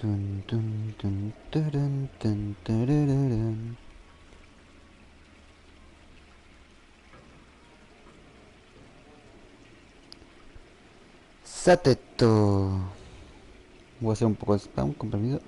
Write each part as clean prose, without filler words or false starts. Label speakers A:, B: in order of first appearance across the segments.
A: Tun, tun, tun, turun, tun, turururun. Sateto. Voy a hacer un poco de spam, con permiso.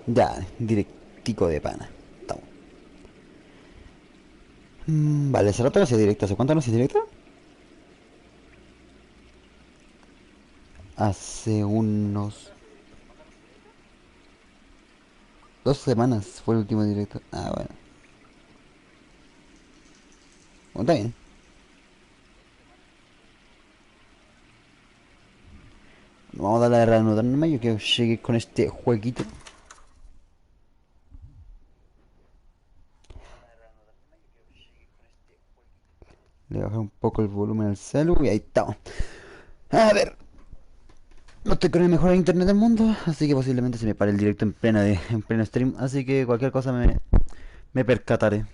A: Ya, directico de pana. Estamos. Vale, hace rato no hacía directo. ¿Hace cuánto no hacía directo? Hace unos 2 semanas fue el último directo. Ah, bueno. Bueno, está bien. Vamos a darle a reanudarme. Yo quiero seguir con este jueguito. Le bajé un poco el volumen al celu y ahí estamos. A ver. No estoy con el mejor internet del mundo, así que posiblemente se me pare el directo en pleno stream. Así que cualquier cosa me percataré.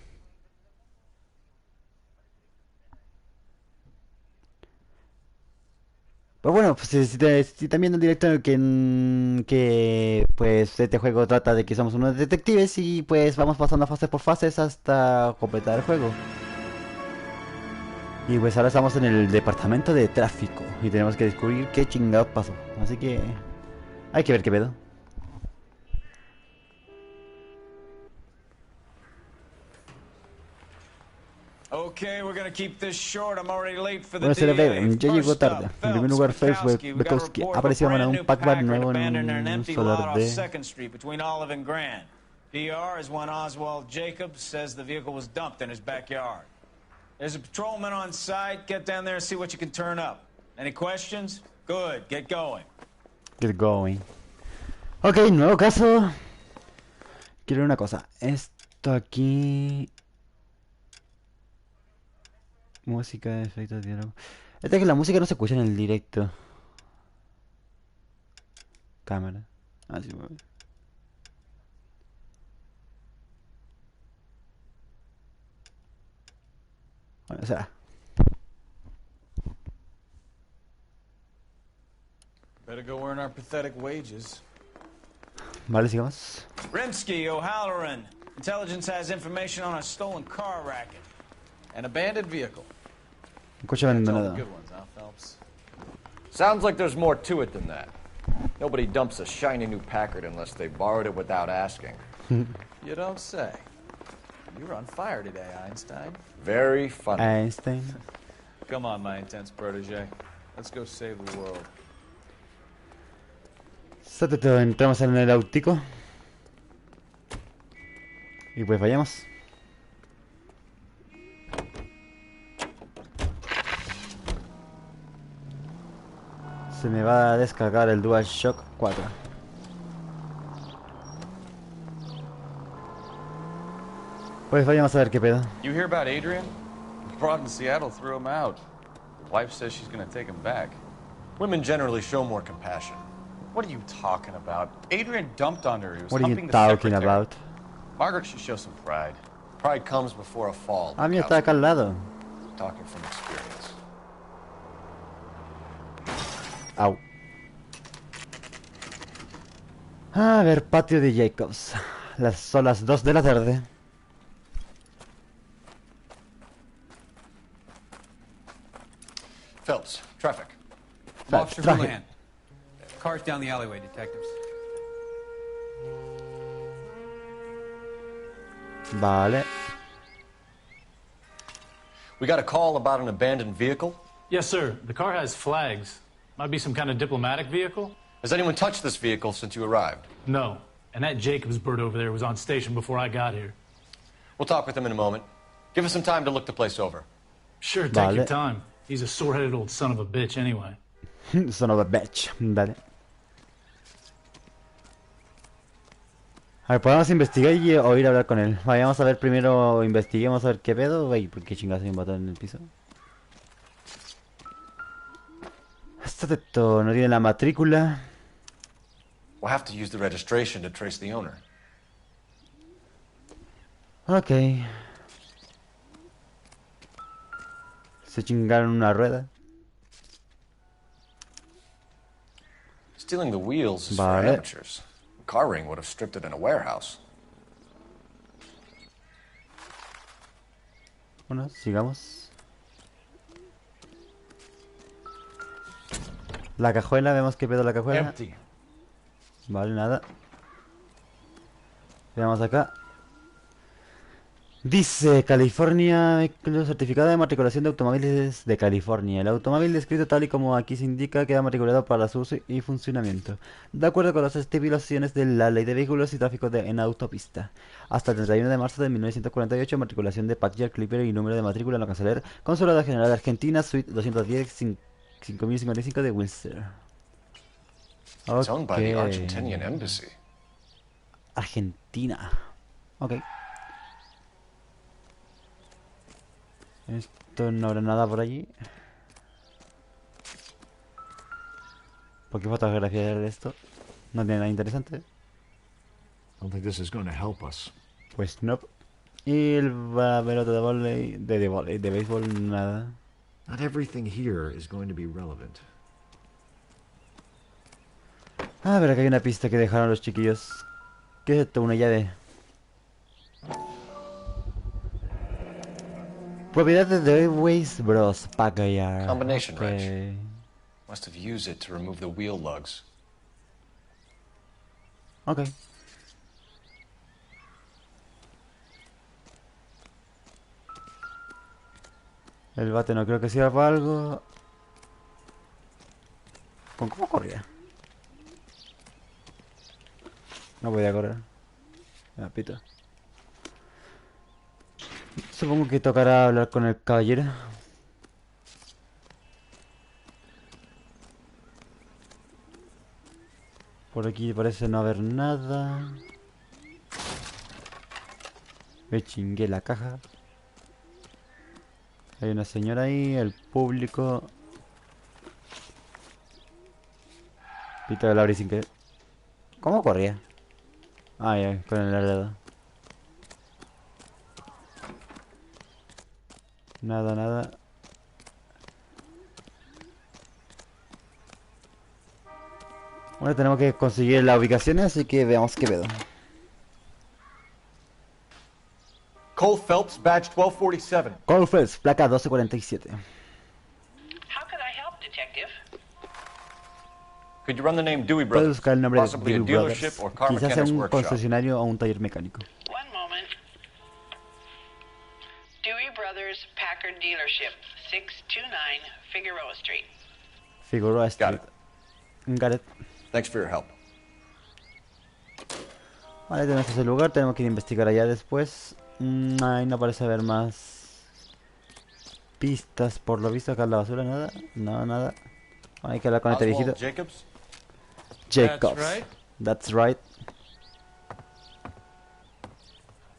A: Pues bueno, pues si también el directo en el que pues este juego trata de que somos unos detectives y pues vamos pasando fase por fases hasta completar el juego. Y pues ahora estamos en el departamento de tráfico y tenemos que descubrir qué chingados pasó. Así que hay que ver qué pedo.
B: Okay, we're gonna keep this short. I'm already late for the
A: Bueno, se le
B: DA.
A: ve, ya llegó
B: First
A: tarde.
B: up,
A: En primer
B: Phelps,
A: lugar, Phelps
B: Bukowski, we got a
A: Bukowski
B: report of a
A: apareció
B: brand
A: un
B: new
A: Packard
B: Packard
A: nuevo en
B: abandoned in an
A: un
B: empty lot
A: solar
B: off
A: de...
B: 2nd Street between Olive and Grand. PR is one Oswald Jacobs says the vehicle was dumped in his backyard. There's a patrolman on site. Get down there and see what you can turn up. Any questions? Good, get going.
A: Get going. Ok, nuevo caso. Quiero una cosa. Esto aquí... Música, efectos, diálogo. Esta es que la música no se escucha en el directo. Cámara. Ah, sí, bueno. Bueno, o sea.
B: Better go earn our pathetic wages.
A: Vale, sigamos.
B: Rimsky, O'Halloran. Intelligence has information on a stolen car racket. An abandoned vehicle.
A: Un coche
B: All the
A: abandonado.
B: good ones, huh, Phelps?
C: Sounds like there's more to it than that. Nobody dumps a shiny new Packard unless they borrowed it without asking.
B: You don't say. You were on fire today, Einstein.
C: Very funny.
A: Einstein.
B: Come on, my intense protege. Let's go save the world.
A: Sátate, entramos en el autico. Y pues vayamos. Se me va a descargar el DualShock 4. Pues vayamos a ver qué pedo.
D: You hear about Adrian? Abroad in Seattle threw him out. Wife says she's gonna take him back.
C: Women generally show more compassion.
D: What are you talking about? Adrian dumped on her. He was
A: What are you
D: humping the
A: talking
D: secretary.
A: about?
D: Margaret should show some pride.
C: Pride comes before a fall.
A: Ah, mira, está acá al lado.
C: Talking from experience.
A: Au. A ver, patio de Jacobs. Son las 2 de la tarde.
C: Phelps, traffic.
E: Officer
A: Traje.
E: Houlihan. Cars down the alleyway, detectives.
A: Vale.
C: We got a call about an abandoned vehicle.
F: Yes, sir. The car has flags. Might be some kind of diplomatic vehicle?
C: Has anyone touched this vehicle since you arrived?
F: No. And that Jacobs bird over there was on station before I got here.
C: We'll talk with him in a moment. Give us some time to look the place over.
F: Sure, take
A: Vale.
F: your time. He's a sore-headed old son of a bitch anyway.
A: Son of a bitch. Vale. A ver, podemos investigar o ir a hablar con él. Vayamos a ver primero, investiguemos a ver qué pedo. Ay, ¿por qué chingados hay un botón en el piso? Esto no tiene la matrícula.
C: We'll have to use the registration to trace the owner.
A: Ok. Se chingaron una rueda.
C: Stealing the wheels is for
A: Vale.
C: amateurs. A car ring would have stripped it in a warehouse.
A: Bueno, sigamos. La cajuela, vemos qué pedo la cajuela.
C: Empty.
A: Vale, nada. Veamos acá. Dice California, certificado de matriculación de automóviles de California. El automóvil descrito tal y como aquí se indica queda matriculado para su uso y funcionamiento, de acuerdo con las estipulaciones de la Ley de Vehículos y Tráfico en Autopista. Hasta el 31 de marzo de 1948, matriculación de Patcher Clipper y número de matrícula en la Canceler, Consulado General de Argentina, Suite 210, 5055 de Wilster.
C: It's owned by the
A: Ok.
C: Argentinian embassy.
A: Argentina. Ok. Esto no habrá nada por allí. ¿Por qué fotografía de esto? No tiene nada interesante.
G: I don't think this is going to help us.
A: Pues no. Y el pelota de volei, de béisbol, nada.
G: Not everything here is going to be relevant.
A: A ver, acá hay una pista que dejaron los chiquillos. ¿Qué es esto? Una llave. Propiedad de The Ways Bros. Apoyar.
C: Combination
A: Ok.
C: wrench. Must have used it to remove the wheel lugs.
A: Ok. El bate no creo que sirva para algo. ¿Con cómo corría? No podía correr. Me pito. Supongo que tocará hablar con el caballero. Por aquí parece no haber nada. Me chingué la caja. Hay una señora ahí, el público. Pito de la abrí sin querer. ¿Cómo corría? Ah, ya, con el dedo. Nada, nada. Bueno, tenemos que conseguir la ubicación, así que veamos qué pedo.
C: Cole Phelps, badge 1247.
A: Colfels, placa 1247.
H: How could I help, Detective?
C: Could you run the name Dewey
A: Puedes
C: Brothers?
A: buscar el nombre de
C: Possibly a
A: Dewey Brothers.
C: dealership or car
A: Quizás sea
C: mechanics
A: un
C: workshop.
A: concesionario o un taller mecánico.
H: One moment. Dewey Brothers Packard Dealership, 629 Figueroa Street.
A: Figueroa Street.
C: it.
A: Got it.
C: Thanks for your help.
A: Vale, tenemos ese lugar, tenemos que ir a investigar allá después. Ahí no parece haber más pistas, por lo visto acá en la basura, nada. No, nada. Hay que hablar con este viejito.
C: Oswald Jacobs?
A: Jacobs.
E: That's right.
A: That's right.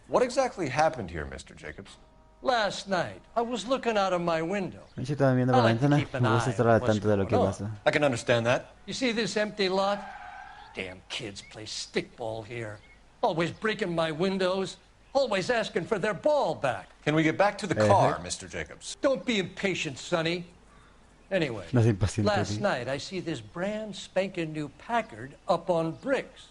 C: What exactly happened here, Mr. Jacobs?
I: Last night, I was looking out of my window.
A: Me estaba viendo por la
I: I like to
A: ventana.
I: keep an
A: Me gusta
I: eye
A: estar
I: on
A: al
I: what's
A: tanto de lo que
I: going on.
A: pasa.
C: I can understand that.
I: You see this empty lot? Damn kids play stickball here. Always breaking my windows. Always asking for their ball back.
C: Can we get back to the car, Mr. Jacobs?
I: Don't be impatient, Sonny. Anyway,
A: No es impaciente.
I: last
A: tío.
I: night I see this brand spanking new Packard up on bricks.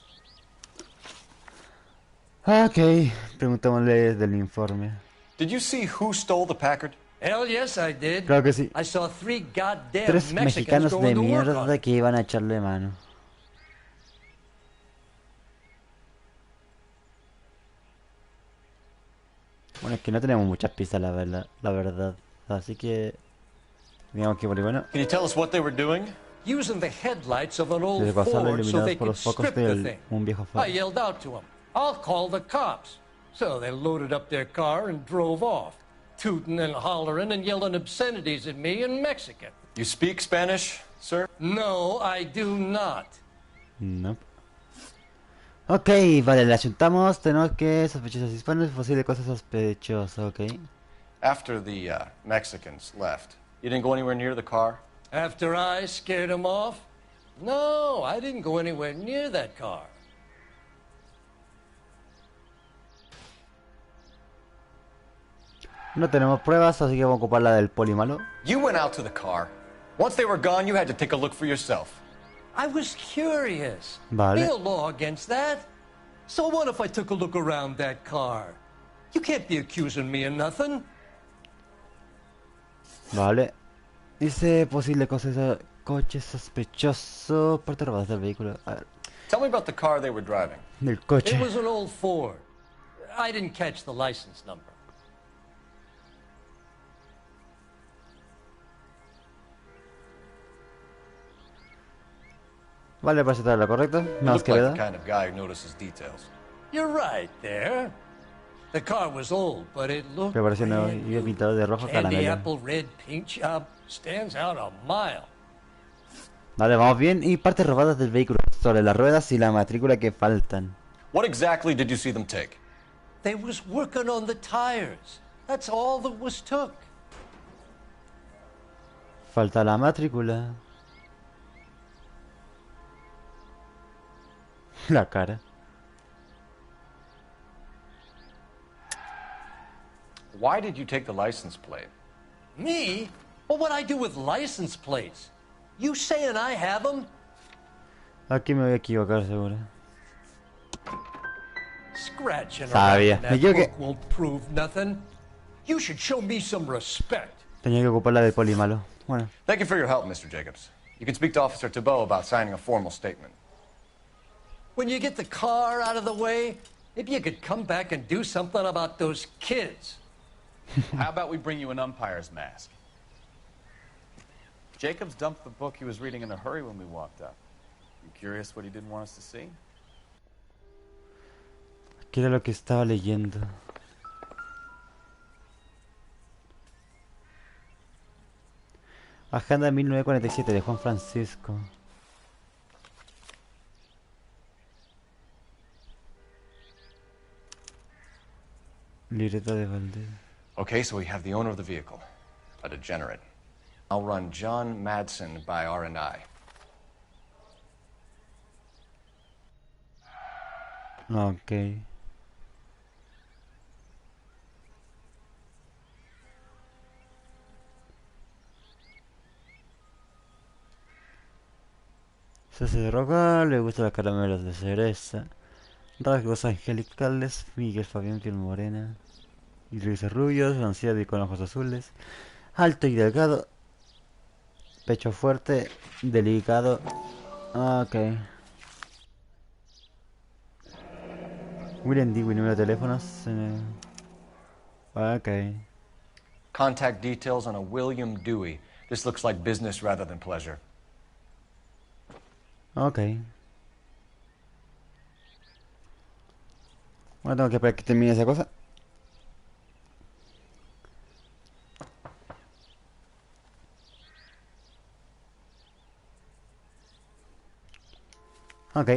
A: Ok, preguntémosle del informe.
C: Did you see who stole the Packard?
I: Hell yes, I did.
A: Claro que sí.
I: I saw 3 goddamn
A: 3
I: Mexicans
A: mexicanos de
I: going to work on
A: mierda
I: it.
A: que iban a echarle mano. Bueno, es que no tenemos muchas pistas, la verdad. Así que... digamos que bueno.
C: Can you tell us what they were doing?
I: Using the headlights of an old
A: Desde pasarla
I: Ford so
A: iluminados
I: they
A: por
I: could
A: los focos
I: strip the
A: de
I: thing.
A: un viejo
I: I
A: Ford.
I: yelled out to them, I'll call the cops. So they loaded up their car and drove off, tooting and hollering and yelling obscenities at me in Mexican.
C: You speak Spanish, sir?
I: No, I do not.
A: No. Ok, vale, le achuntamos. Tenemos que sospechosos hispanos, posible cosa sospechosa, ok.
C: After the Mexicans left, you didn't go anywhere near the car?
I: After I scared him off? No, I didn't go anywhere near that car.
A: No tenemos pruebas, así que vamos a ocupar la del poli malo.
C: You went out to the car. Once they were gone, you had to take a look for yourself.
I: I was curious.
A: Vale.
I: Be a law against that. So what if I took a look around that car? You can't be accusing me of nothing.
A: Vale. Dice posible coche sospechoso. Parte robada del vehículo. A ver.
C: Tell me about the car they were driving.
A: Del coche.
I: It was an old Ford. I didn't catch the license number.
A: Vale, parece estar lo correcto.
C: You
A: Más
C: look
A: que
C: like
A: verdad.
C: the kind of guy who notices details.
I: You're right there. The car was old, but it looked
A: Que parecía nuevo
I: brand
A: y había pintado de rojo
I: Candy
A: caramelo.
I: apple red paint job stands out a mile.
A: Vale, vamos bien. Y partes robadas del vehículo. Sobre las ruedas y la matrícula que faltan.
C: What exactly did you see them take?
I: They was working on the tires. That's all that was took.
A: Falta la matrícula. La cara.
C: Why did you take the license plate?
I: Me? Well, what I do with license plates? You saying I have them?
A: Aquí me voy a equivocar seguro.
I: Scratching
A: Sabía.
I: around
A: Me
I: that
A: equivoqué.
I: book won't prove nothing. You should show me some respect.
A: Tenía que ocupar la del poli malo. Bueno.
C: Thank you for your help, Mr. Jacobs. You can speak to Officer Thibault about signing a formal statement.
I: When you get the car out of the way, maybe you could come back and do something about those kids.
D: How about we bring you an umpire's mask? Jacobs dumped the book he was reading in a hurry when we walked up. You curious what he didn't want us to see?
A: ¿Qué era lo que estaba leyendo? Agenda 1947 de Juan Francisco. Libreta de Valdez.
C: Okay, so we have the owner of the vehicle, a degenerate. I'll run John Madsen by R&I.
A: Ok. Se hace droga, le gustan las caramelos de cereza. Rasgos angelicales, Miguel Fabián, piel morena. Y risos rubios, anciano y con ojos azules. Alto y delgado. Pecho fuerte, delicado. Ok. William Dewey, número de teléfonos. Ok.
C: Contact details on a William Dewey. This looks like business rather than pleasure.
A: Ok. Bueno, tengo que esperar que termine esa cosa. Ok.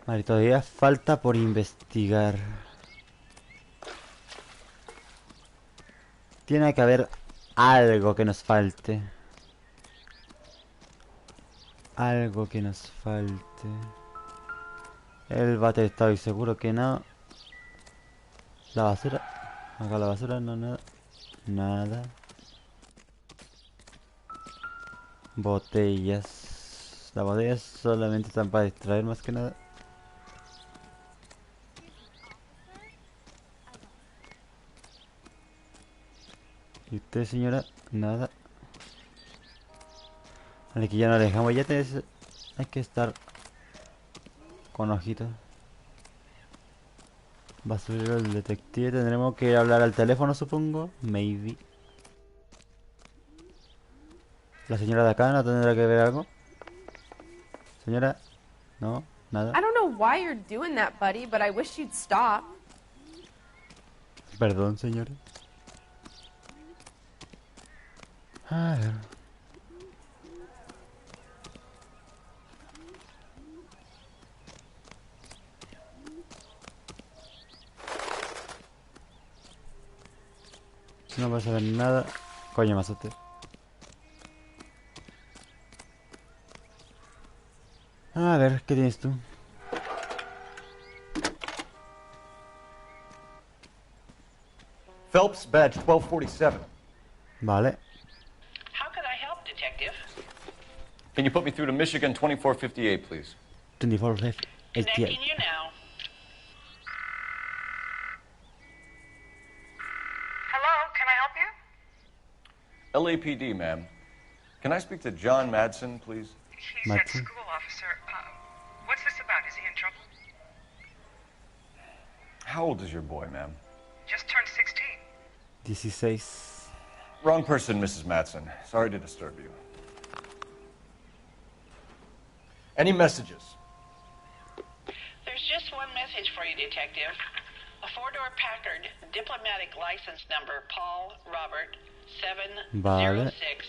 A: Vale, todavía falta por investigar. Tiene que haber algo que nos falte. Algo que nos falte. El bate estoy seguro que no. La basura. Acá la basura, no, nada. Nada. Botellas. Las botellas solamente están para distraer más que nada. ¿Y usted, señora? Nada. Vale, que ya no dejamos. Ya hay que estar con ojitos. Basurero del detective. Tendremos que hablar al teléfono, supongo. Maybe. La señora de acá no tendrá que ver algo. Señora, no, nada.
J: I don't know why you're doing that, buddy, but I wish you'd stop.
A: Perdón, señora. A ver. No vas a ver nada. Coño, me asusté. A ver, ¿qué tienes tú?
C: Phelps, badge 1247.
A: Vale.
H: How can I help, Detective?
C: Can you put me through to Michigan 2458, please?
A: 24
H: Connecting you now.
K: Hello, can I help you?
C: LAPD, ma'am. Can I speak to John Madsen, please?
K: He's at school, officer. What's this about? Is he in trouble?
C: How old is your boy, ma'am?
K: Just turned 16.
A: 16.
C: Wrong person, Mrs. Madsen. Sorry to disturb you. Any messages?
H: There's just one message for you, Detective. A four-door Packard, diplomatic license number Paul Robert 706,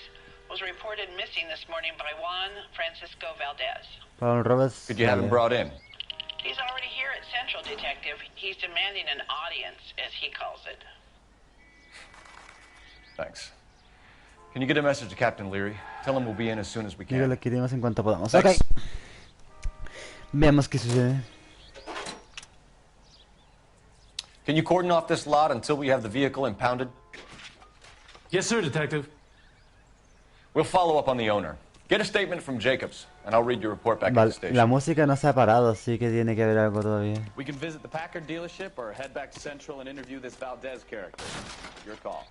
H: was reported missing this morning by Juan Francisco Valdez.
A: Paul Roberts.
C: Could you have him brought in?
H: He's already here at Central, Detective. He's demanding an audience, as he calls it.
C: Thanks. Can you get a message to Captain Leary? Tell him we'll be in as soon as we can.
A: Dígale que iremos en cuanto podamos.
C: Thanks.
A: Ok. Veamos qué sucede.
C: Can you cordon off this lot until we have the vehicle impounded?
F: Yes, sir, Detective.
C: We'll follow up on the owner. Get a statement from Jacobs, and I'll read your report back at
A: Vale,
C: the station.
A: la música no se ha parado, así que tiene que haber algo todavía.
D: We can visit the Packard dealership or head back to Central and interview this Valdez character. Your call.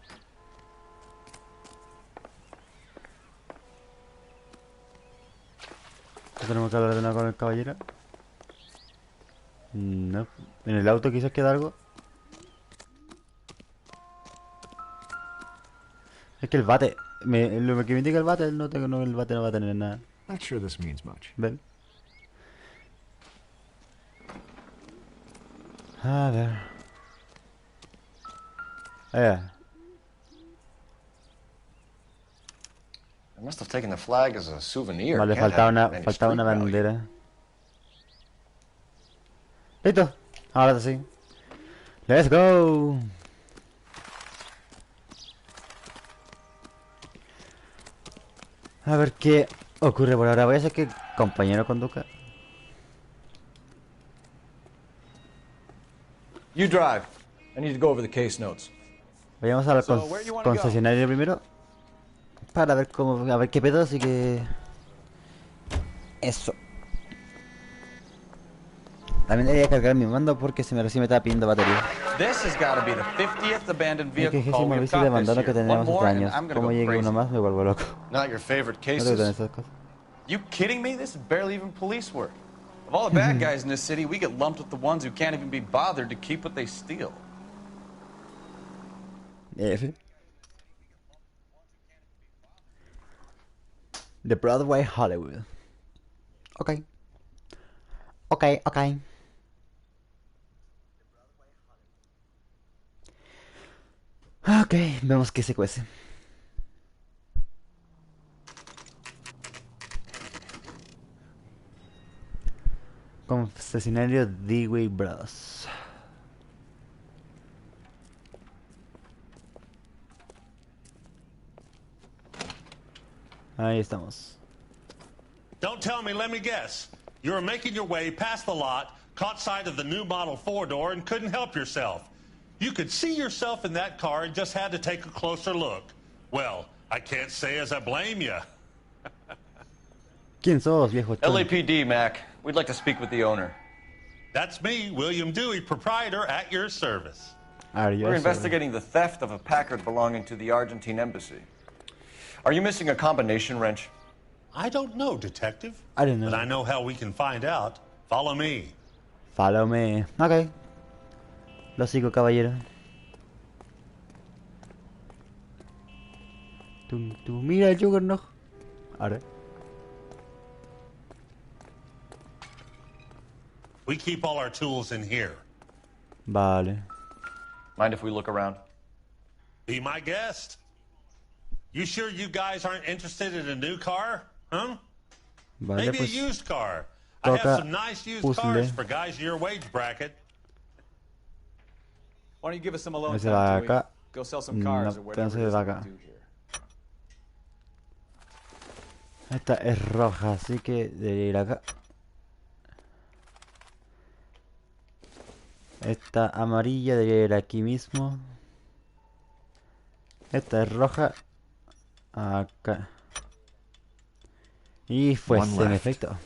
A: ¿Tenemos que hablar de nada con el caballero? No. ¿En el auto quizás queda algo? Es que el bate, lo que me indica el bate, el bate no va a tener nada.
G: Not sure this means much.
A: Ven. A ver.
C: I must have taken the flag as a souvenir.
A: Vale,
C: Can't
A: faltaba
C: have any
A: una
C: street value.
A: bandera. Listo, ahora sí. Let's go. A ver qué ocurre por ahora. Voy a hacer que el compañero conduzca.
C: You drive. I need to go over the case notes.
A: Vayamos al concesionario primero. Para ver cómo, a ver qué pedo, así que... Eso. También debería cargar mi mando porque recién me estaba pidiendo batería.
D: This has got to be the 50th abandoned
A: Es
D: vehicle
A: que
D: call
A: me
D: we've
A: avisa de
D: got
A: abandono
D: this
A: que
D: year. One
A: tenemos
D: more
A: hace
D: and
A: años.
D: I'm gonna
A: Como
D: go
A: llegue uno
D: crazy.
A: más me vuelvo loco.
C: Not your favorite
A: No te gustan
C: cases.
A: esas cosas.
D: You kidding me? This is barely even police work. Of all the bad guys in this city, we get lumped with the ones who can't even be bothered to keep what they steal.
A: F. The Broadway Hollywood. Ok. Ok, vemos que se cuece. Concesionario Dewey Bros. Ahí estamos.
L: Don't tell me, let me guess. You were making your way past the lot, caught sight of the new model four-door, and couldn't help yourself. You could see yourself in that car and just had to take a closer look. Well, I can't say as I blame you.
A: ¿Quién sos, viejo chon?
C: LAPD, Mac. We'd like to speak with the owner.
L: That's me, William Dewey, proprietor, at your service.
C: We're investigating the theft of a Packard belonging to the Argentine embassy. Are you missing a combination wrench?
L: I don't know, Detective.
A: I don't know.
L: But I know how we can find out. Follow me.
A: Follow me. Ok. Lo sigo, caballero. Tú mira el Juggernaut. Ahora.
L: We keep all our tools in here.
A: Vale.
C: Mind if we look around?
L: Be my guest. You sure you guys aren't interested in a new car? Huh?
A: Vale,
L: Maybe
A: pues
L: a used car. I have
A: toca
L: some nice used
A: puzzle.
L: cars for guys in your wage bracket.
D: Why don't you give us some alone
A: Ese va
D: time, Dewey?
A: acá.
B: Go sell some
A: No,
B: cars or whatever
A: pedazo
B: it
A: de
B: is you
A: vaca.
B: do here.
A: Esta es roja, así que debería ir acá. Esta amarilla debería ir aquí mismo. Esta es roja. Acá. Y pues en efecto.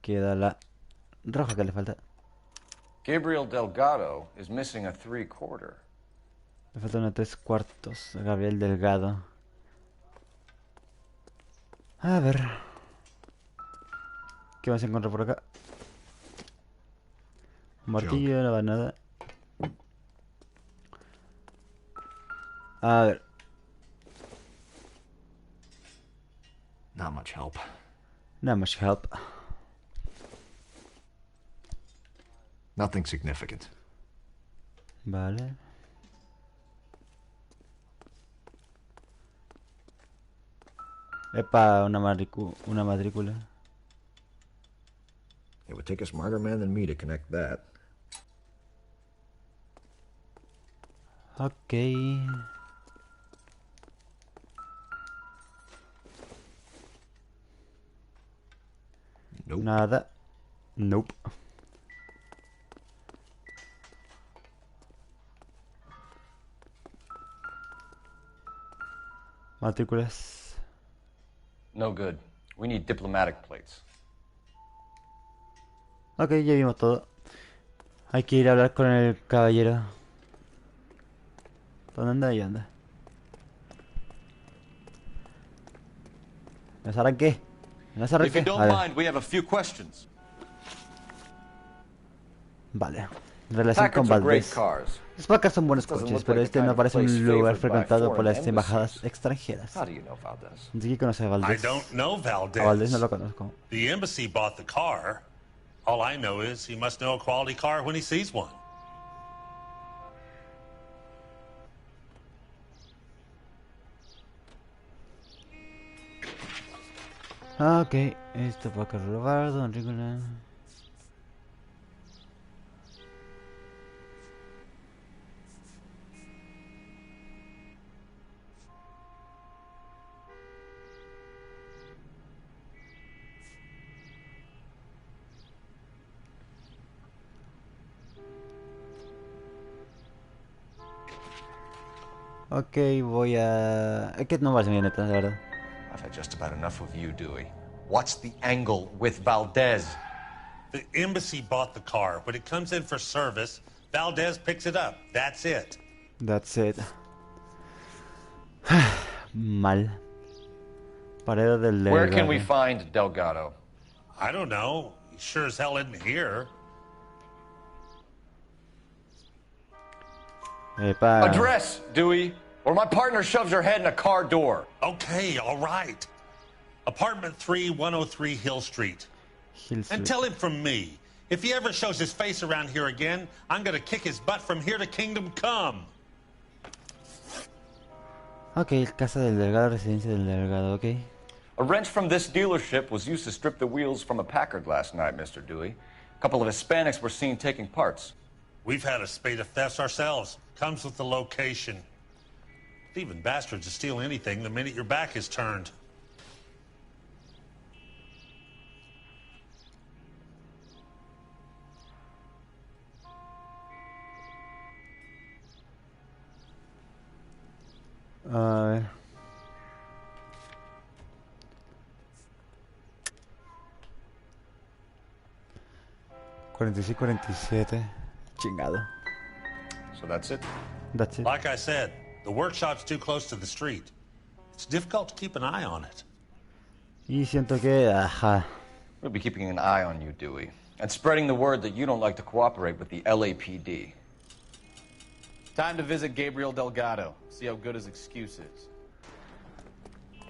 A: Queda la roja que le falta.
C: Gabriel Delgado is missing a 3/4.
A: Le falta una 3/4. Gabriel Delgado. A ver. ¿Qué vamos a encontrar por acá? Un martillo, no va nada. A ver.
G: Not much help.
A: Not much help.
G: Nothing significant.
A: Vale. Epa, una matrícula.
G: It would take a smarter man than me to connect that.
A: Ok.
G: Nope.
A: Nada. Nope. Matrículas.
C: No good. We need diplomatic plates.
A: Ok, ya vimos todo. Hay que ir a hablar con el caballero. ¿Dónde anda? Ahí anda. ¿Nos arranqué? ¿Nos
C: If you
A: arranqué?
C: don't
A: Vale.
C: mind, we have a few questions.
A: Vale. Relación con
C: Packards are great
A: Valdés.
C: cars.
A: Los Packard son buenos
C: Doesn't
A: coches,
C: look
A: pero
C: like the
A: este
C: kind
A: no
C: of
A: parece
C: place
A: un lugar
C: favored by
A: frecuentado por
C: foreign
A: las embajadas
C: embassies.
A: extranjeras.
C: How do you know Valdez?
A: ¿De qué conoce a
L: I
A: Valdés?
L: don't know
A: A Valdés no
L: Valdez.
A: lo conozco.
L: The embassy bought the car. All I know is he must know a quality car when he sees one.
A: Ok, esto para que robar, don Rícola. Ok, voy a... Es que no va a ser neta, de verdad.
C: I've had just about enough of you, Dewey. What's the angle with Valdez?
L: The embassy bought the car. When it comes in for service, Valdez picks it up. That's it.
A: That's it. Mal. Paredes del
C: Where can we
A: Delgado.
C: find Delgado?
L: I don't know. He sure as hell isn't here.
A: Epa.
C: Address, Dewey, or my partner shoves her head in a car door.
L: Okay, all right. Apartment 3, 103 Hill Street.
A: Hill
L: And
A: Street.
L: tell him from me, if he ever shows his face around here again, I'm gonna kick his butt from here to Kingdom Come.
A: Ok, casa del Delgado, residencia del Delgado, ok.
C: A wrench from this dealership was used to strip the wheels from a Packard last night, Mr. Dewey. A couple of Hispanics were seen taking parts.
L: We've had a spate of thefts ourselves. Comes with the location. Thieving bastards to steal anything the minute your back is turned.
A: A ver. $46, 47. Chingado.
C: So that's it?
A: That's it.
L: Like I said, the workshop's too close to the street. It's difficult to keep an eye on it.
A: Y siento que... Ajá.
C: We'll be keeping an eye on you, Dewey, and spreading the word that you don't like to cooperate with the LAPD.
B: Time to visit Gabriel Delgado. See how good his excuse is.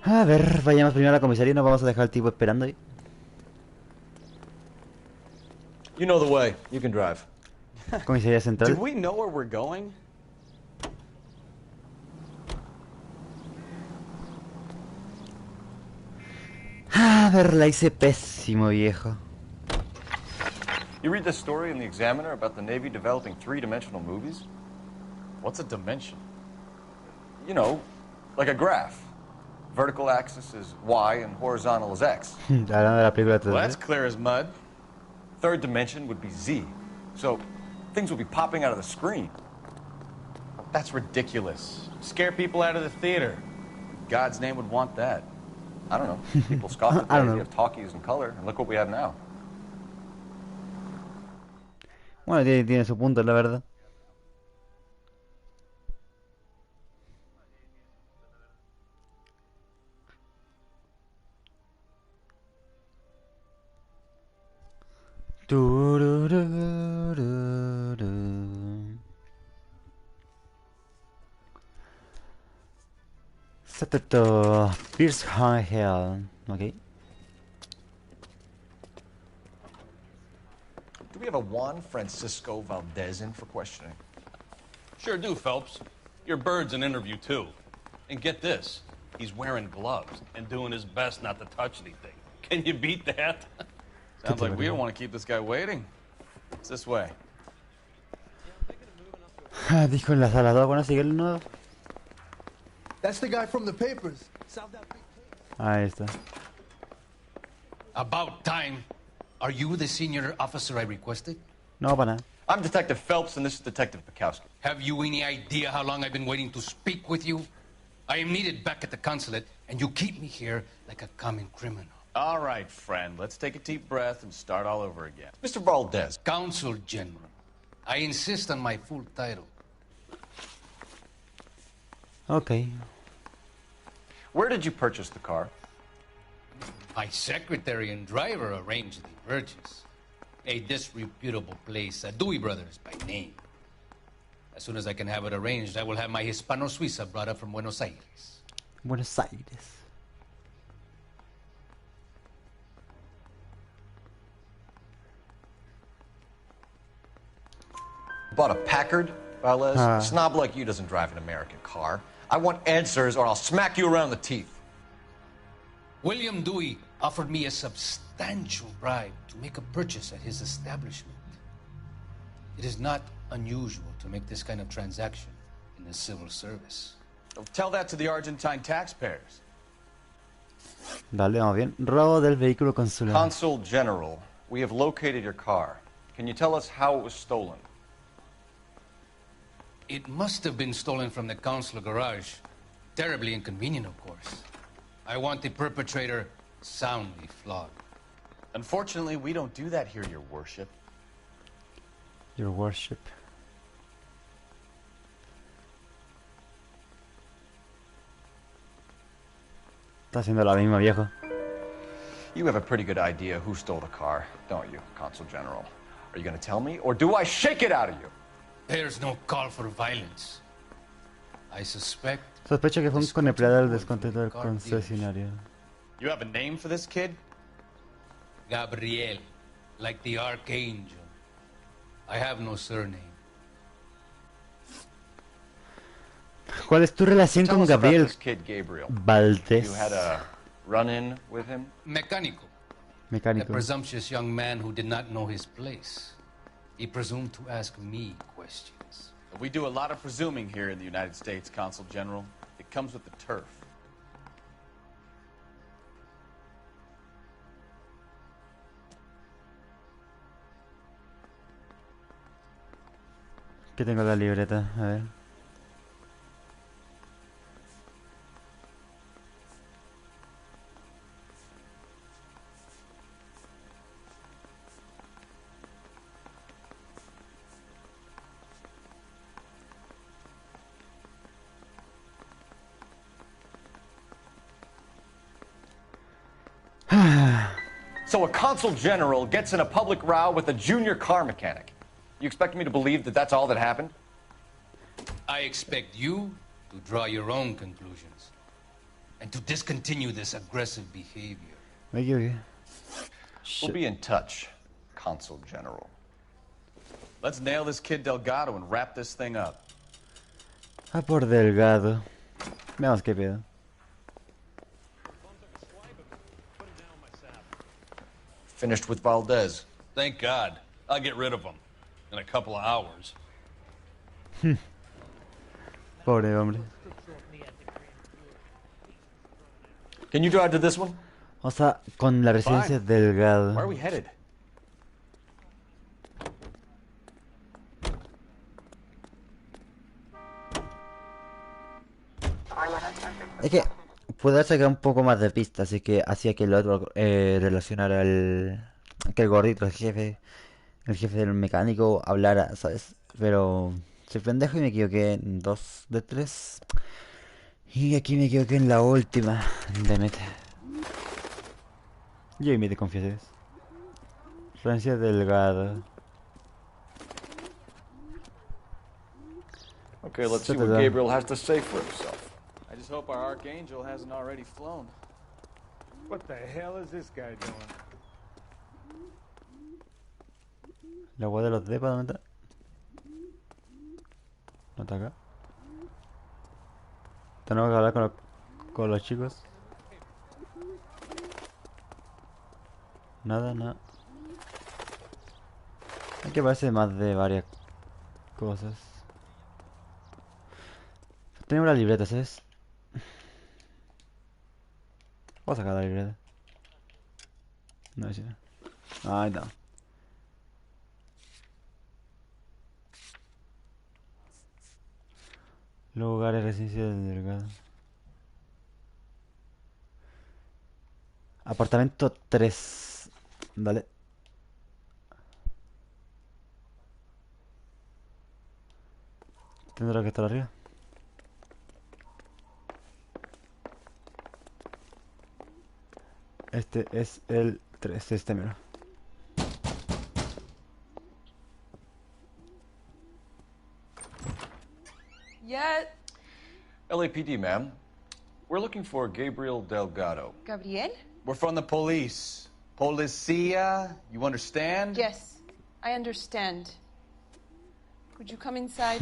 A: A ver, vayamos primero a la comisaría y nos vamos a dejar al tipo esperando ahí.
C: You know the way. You can drive.
A: Comisaría central.
B: Do we know where we're going?
A: A ver, la hice pésimo, viejo.
C: You read this story in the Examiner about the Navy developing three-dimensional movies? What's a dimension? You know, like a graph. Vertical axis is Y and horizontal is X.
A: Hablando de la película
D: Well, that's
A: 3D.
D: clear as mud.
C: Third dimension would be Z. So things would be popping out of the screen.
D: That's ridiculous. Scare people out of the theater. God's name would want that.
C: I don't know. People scoffed at the
A: I don't
C: idea
A: know.
C: of talkies in color, and look what we have now.
A: Bueno, tiene su punto, la verdad. Tururururu. Set it to Pierce Hell. Okay.
C: Do we have a Juan Francisco Valdez in for questioning?
M: Sure do, Phelps. Your bird's an interview, too. And get this, he's wearing gloves and doing his best not to touch anything. Can you beat that?
D: Sounds like we don't want to keep this guy waiting. It's this way.
A: Dijo en la sala 2, bueno, sigue el nuevo.
N: That's the guy from the papers.
A: Ahí está.
O: About time. Are you the senior officer I requested?
A: No, para nada.
C: I'm Detective Phelps, and this is Detective Bukowski.
O: Have you any idea how long I've been waiting to speak with you? I am needed back at the consulate, and you keep me here like a common criminal.
D: All right, friend. Let's take a deep breath and start all over again.
C: Mr. Valdez.
O: Consul General. I insist on my full title.
A: Okay.
O: Where did you purchase the car? My secretary and driver arranged the purchase. A disreputable place, Dewey Brothers by name. As soon as I can have it arranged, I will have my Hispano Suiza brought up from Buenos Aires.
A: Buenos Aires.
C: Bought a Packard, Valdez? A snob like you doesn't drive an American car. I want answers or I'll smack you around the teeth.
O: William Dewey offered me a substantial bribe to make a purchase at his establishment. It is not unusual to make this kind of transaction in the civil service.
D: Well, tell that to the Argentine taxpayers.
A: Dale, vamos bien. Robo del vehículo consular.
C: Consul General, we have located your car. Can you tell us how it was stolen?
O: It must have been stolen from the consular garage. Terribly inconvenient, of course. I want the perpetrator soundly flogged.
D: Unfortunately, we don't do that here, Your Worship.
A: Your Worship. Está haciendo la misma, viejo.
C: You have a pretty good idea who stole the car, don't you, Consul General? Are you going to tell me, or do I shake it out of you?
O: There's no call for violence. I suspect...
A: Sospecho que fue un conempleado del descontento del concesionario.
D: You have a name for this kid?
O: Gabriel, like the archangel. I have no surname.
A: ¿Cuál es tu relación
C: Tell
A: con
C: us about
A: Gabriel
C: this kid, Gabriel.
A: Valdez?
C: You had a run-in with him?
O: Mecánico. A
A: Mecánico.
O: presumptuous young man who did not know his place. He presumed to ask me questions.
D: We do a lot of presuming here in the United States, Consul General. It comes with the turf.
A: Que tengo la libreta, a ver.
C: So a consul general gets in a public row with a junior car mechanic. You expect me to believe that that's all that happened?
O: I expect you to draw your own conclusions and to discontinue this aggressive behavior.
A: Me equivoqué.
C: We'll be in touch, Consul General.
D: Let's nail this kid Delgado and wrap this thing up.
A: A por Delgado. Veamos qué pedo.
C: Finished with Valdez.
M: Thank God. I'll get rid of him in a couple of hours.
A: Pobre hombre.
C: Can you drive to this one?
A: O sea, con la residencia Delgado.
C: Where are we headed?
A: Es que puedo sacar un poco más de pista, así que hacía que el otro relacionara que el gordito, el jefe del mecánico hablara, ¿sabes? Pero soy pendejo y me equivoqué en 2 de 3. Y aquí me equivoqué en la última de meta. Yo y me confieses. Francia Delgado.
C: Okay, let's see what Gabriel has to say for himself.
D: I just hope our archangel hasn't already flown.
P: What the hell is this guy doing?
A: La agua de los depas, ¿dónde está? ¿No está acá? Tenemos que hablar con los chicos. Nada, nada. Hay que parece más de varias cosas. Tenemos la libreta, ¿sabes? Voy a sacar la libreta. No, sí. Ay, no. Lugares, residencia del Delgado. Apartamento 3. Dale. Tendrá que estar arriba. Este es el 3, este mero.
J: Yeah.
C: LAPD, ma'am. We're looking for Gabriel Delgado.
J: Gabriel?
D: We're from the police. Policia, you understand?
J: Yes, I understand. Could you come inside?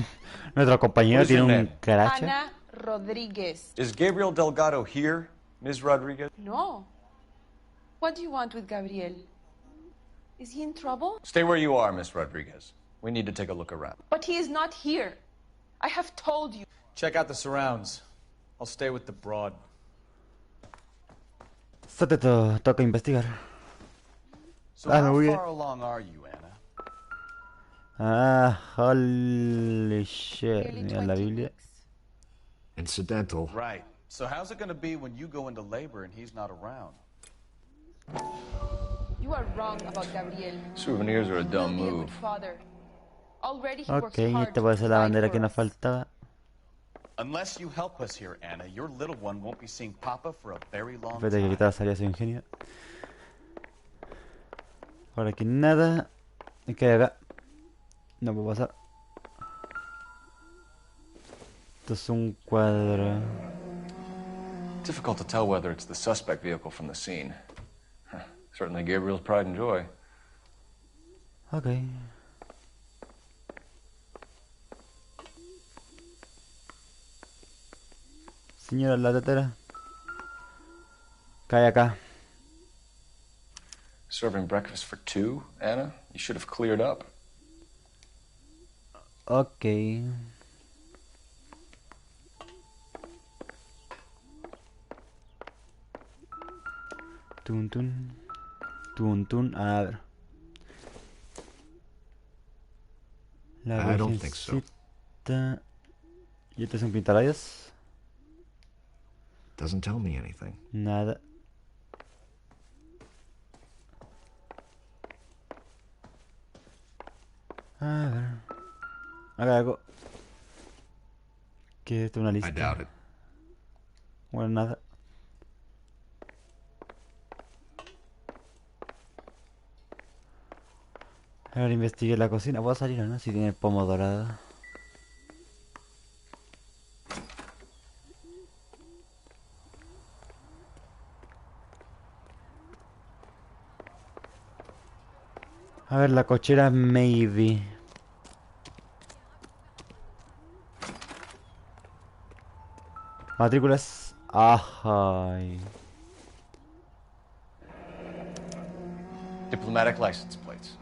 A: Nuestro compañero tiene un caracha.
J: Ana Rodriguez.
C: Is Gabriel Delgado here, Ms. Rodriguez?
J: No. What do you want with Gabriel? Is he in trouble?
C: Stay where you are, Ms. Rodriguez. We need to take a look around.
J: But he is not here. I have told you.
D: Check out the surrounds. I'll stay with the broad.
A: Esto te toca investigar.
D: So how far along are you, Anna?
A: Ah, holy shit. Mira la Biblia.
G: Incidental.
D: Right. So how's it going to be when you go into labor and he's not around?
J: You are wrong about Gabriel.
C: Souvenirs are a dumb
J: He will be a
C: move.
J: good father. Already he
A: Ok,
J: works hard
A: esta puede
J: to
A: ser la
J: provide
A: bandera
J: for
A: que nos
J: us.
A: faltaba.
D: Unless you help us here, Anna, your little one won't be seeing Papa for a very long
A: Espérate que
D: time.
A: quitar salida su ingenio. Por aquí nada. Es que hay acá. No puedo pasar. Esto es un cuadro.
C: Difficult to tell whether it's the suspect vehicle from the scene. Certainly Gabriel's pride and joy.
A: Ok. Señora, la tetera. Cae acá.
C: Serving breakfast for two, Anna? You should have cleared up.
A: Ok. Tun tun. Tun tun. A ver. La
G: I don't think so.
A: virgencita. ¿Y este es un pintarrayas?
G: Doesn't tell me anything.
A: Nada. A ver. Acá hay algo. ¿Qué es esto? ¿Una lista?
G: I doubt it.
A: Bueno, nada. Ahora investigué la cocina. ¿Puedo salir o no? Si tiene pomo dorado. A ver, la cochera maybe. Matrículas. Ay.
C: Diplomatic license plates.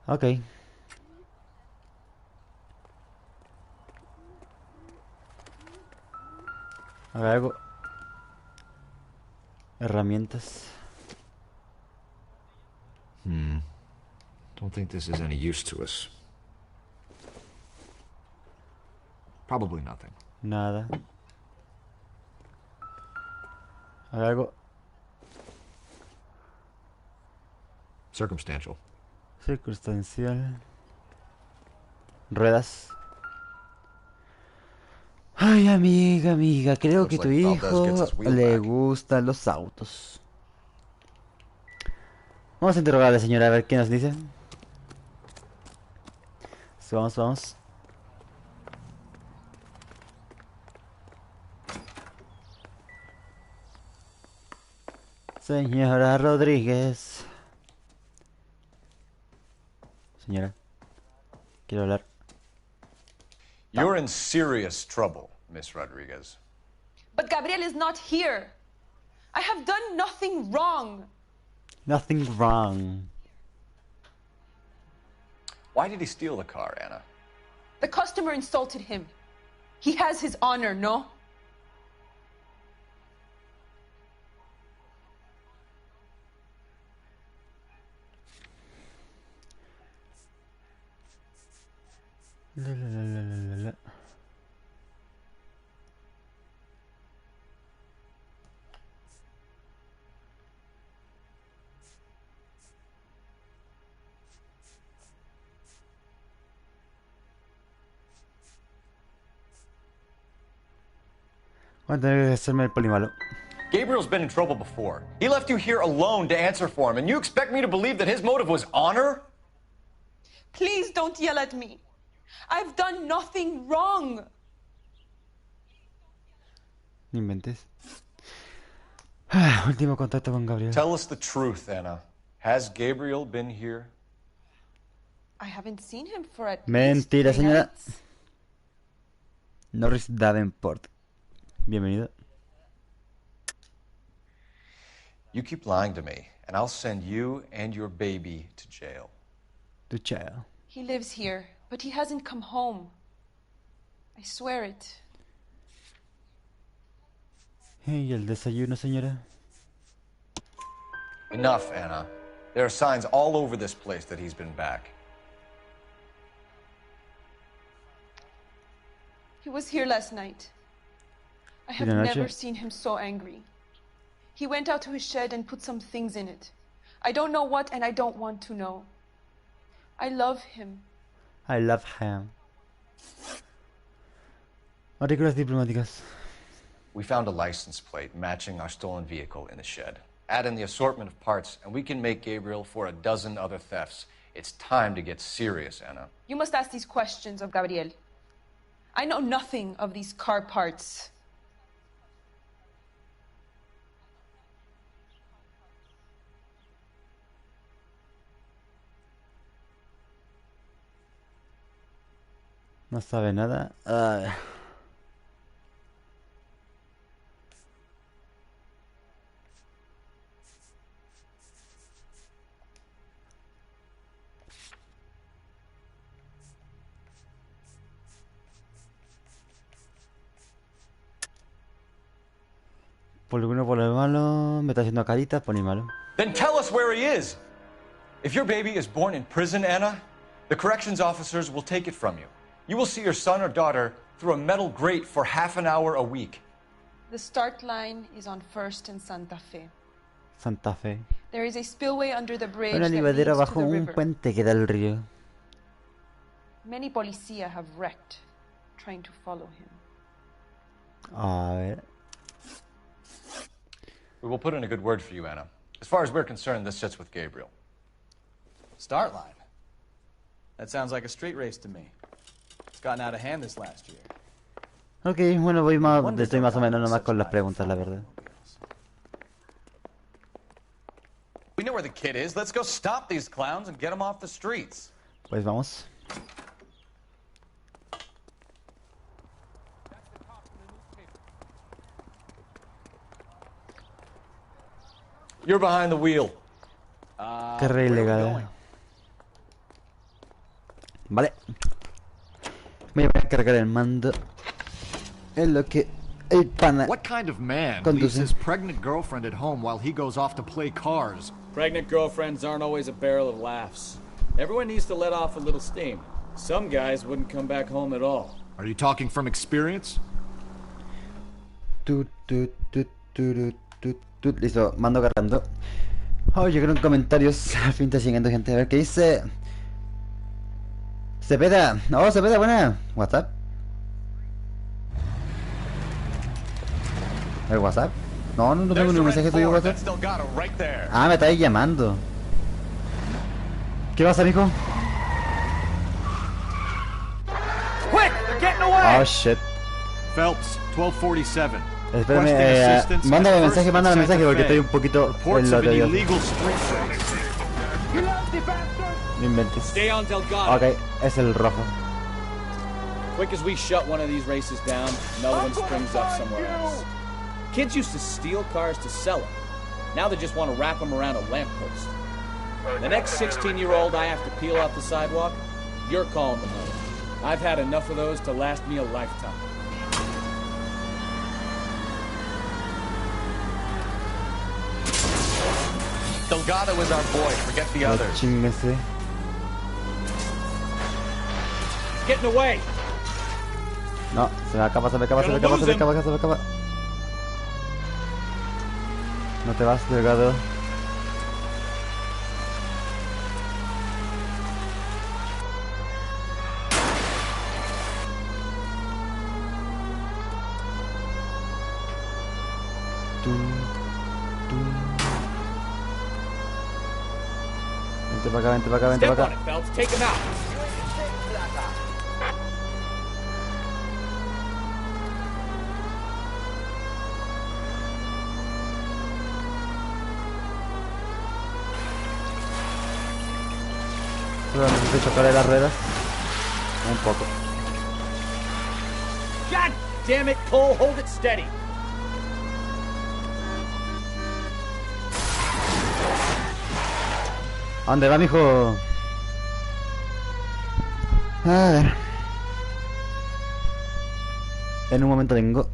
A: Ok. A ver, algo. Herramientas.
G: Don't think this is any use to us. Probably nothing.
A: Nada. A ver, algo.
G: Circumstantial.
A: Circunstancial. Ruedas. Ay, amiga, creo que tu hijo le gustan los autos. Vamos a interrogar a la señora a ver qué nos dice. Sí, vamos. Señora Rodríguez. Señora, quiero hablar.
C: You're in serious trouble, Miss Rodriguez.
J: But Gabriel is not here. I have done nothing wrong.
A: Nothing wrong.
C: Why did he steal the car, Anna?
J: The customer insulted him. He has his honor, no?
A: La. Voy a tener que hacerme el polimalo.
C: Gabriel's been in trouble before. He left you here alone to answer for him, and you expect me to believe that his motive was honor?
J: Please don't yell at me. I've done nothing wrong.
A: Ni inventes. Último contacto con Gabriel.
C: Tell us the truth, Anna. Has Gabriel been here?
J: I haven't seen him for at
A: Mentira,
J: least 3
A: señora.
J: nights.
A: Norris Davenport. Bienvenido.
C: You keep lying to me, and I'll send you and your baby to jail.
A: To jail.
J: He lives here, but he hasn't come home. I swear it.
A: ¿Y el desayuno, señora?
C: Enough, Anna. There are signs all over this place that he's been back.
J: He was here last night. I have never seen him so angry. He went out to his shed and put some things in it. I don't know what, and I don't want to know. I love him.
A: I love him. Matrículas diplomáticas.
C: We found a license plate matching our stolen vehicle in the shed. Add in the assortment of parts, and we can make Gabriel for a dozen other thefts. It's time to get serious, Anna.
J: You must ask these questions of Gabriel. I know nothing of these car parts.
A: No sabe nada. Por lo bueno, por lo malo, me está haciendo caritas, por ni malo.
C: Then tell us where he is. If your baby is born in prison, Anna, the corrections officers will take it from you. You will see your son or daughter through a metal grate for half an hour a week.
J: The start line is on 1st and Santa Fe.
A: Santa Fe.
J: There is a spillway under the bridge
A: Una
J: that leads
A: libadera
J: to
A: bajo
J: the
A: un
J: river.
A: puente que da al río.
J: Many policía have wrecked trying to follow him.
A: A ver.
C: We will put in a good word for you, Anna. As far as we're concerned, this sits with Gabriel.
D: Start line. That sounds like a street race to me. It's gotten out of hand this last year.
A: Ok, bueno, estoy más o menos nomás con las preguntas, la verdad.
D: We know where the kid is. Let's go stop these clowns and get them off the streets.
A: Pues vamos.
C: You're behind the wheel.
A: Qué re ilegal. Vale. Voy a cargar el mando. En lo que El pana.
G: What kind of man
A: Conduce.
G: leaves his pregnant girlfriend at home while he goes off to play cars?
Q: Pregnant girlfriends aren't always a barrel of laughs. Everyone needs to let off a little steam. Some guys wouldn't come back home at all.
G: Are you talking from experience?
A: Listo, mando cargando. Oh, llegaron comentarios. Al fin está llegando gente. A ver qué dice. Cepeda. Oh, Cepeda, buena. WhatsApp. ¿El WhatsApp? No, no tengo ningún mensaje tuyo WhatsApp. Ah, me estáis llamando. ¿Qué pasa, mijo? Oh, shit.
G: Phelps, 1247.
A: Espérame, mándame mensaje porque estoy un poquito en la teoría. No inventes. Ok, es el rojo.
Q: Quick as we shut one of these races down, another one springs up somewhere else. Kids used to steal cars to sell them. Now they just want to wrap them around a lamppost. The next 16-year-old I have to peel off the sidewalk, you're calling the mother. I've had enough of those to last me a lifetime.
C: Delgado is our boy. Forget the others.
A: Chíngese.
Q: It's getting away.
A: No, se me acaba. No te vas, Delgado. Vente para acá.
Q: Step on it, Phelps. Take him out.
A: Solo necesito chocarle las ruedas. Un poco.
Q: God damn it, Cole. Hold it steady.
A: ¿A dónde va, mijo? A ver. En un momento vengo.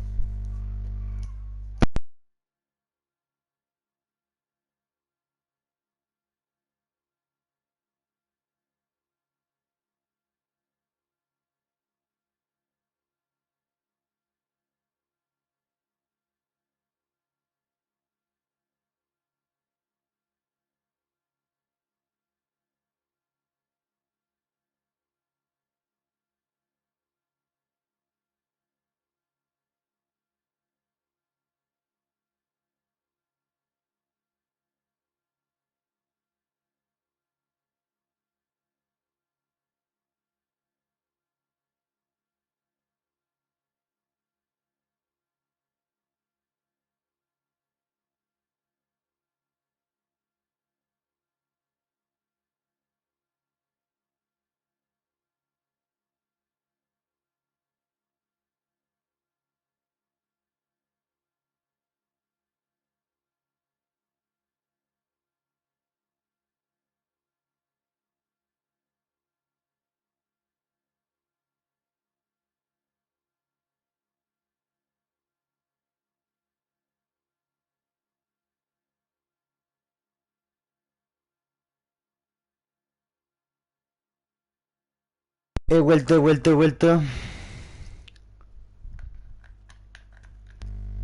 A: He vuelto.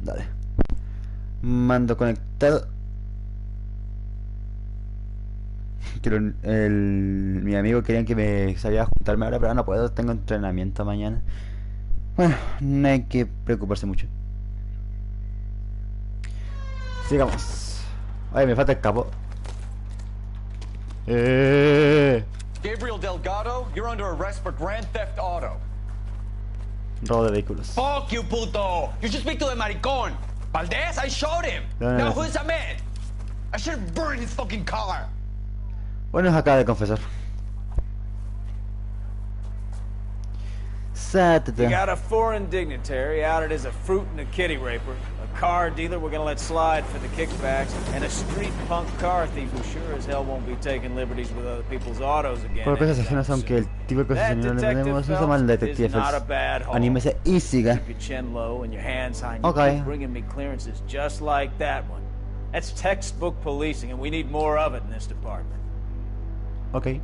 A: Dale. Mando conectado. Mi amigo querían que me saliera a juntarme ahora, pero no puedo, tengo entrenamiento mañana. Bueno, no hay que preocuparse mucho. Sigamos. Ay, me falta el capo.
C: Gabriel Delgado, you're under arrest for grand theft auto.
A: Robo de vehículos.
R: Fuck you, puto! You should speak to the maricón. Valdez, I showed him. Now who's a man? I should have burned his fucking car.
A: Bueno, acaba de confesar.
Q: You got a foreign dignitary outed as a fruit and a kitty raper, a
B: car dealer we're gonna let slide for the kickbacks, and a street punk car thief who sure as hell won't be taking liberties with other people's autos again.
A: Por cosas ajenas, aunque el tipo de cosas no le vendemos, usa mal detective. Anímese y siga.
B: Keep your chin low and your hands high. And
A: Okay.
B: you keep bringing me clearances just like that one. That's textbook policing, and we need more of it in this department.
A: Ok.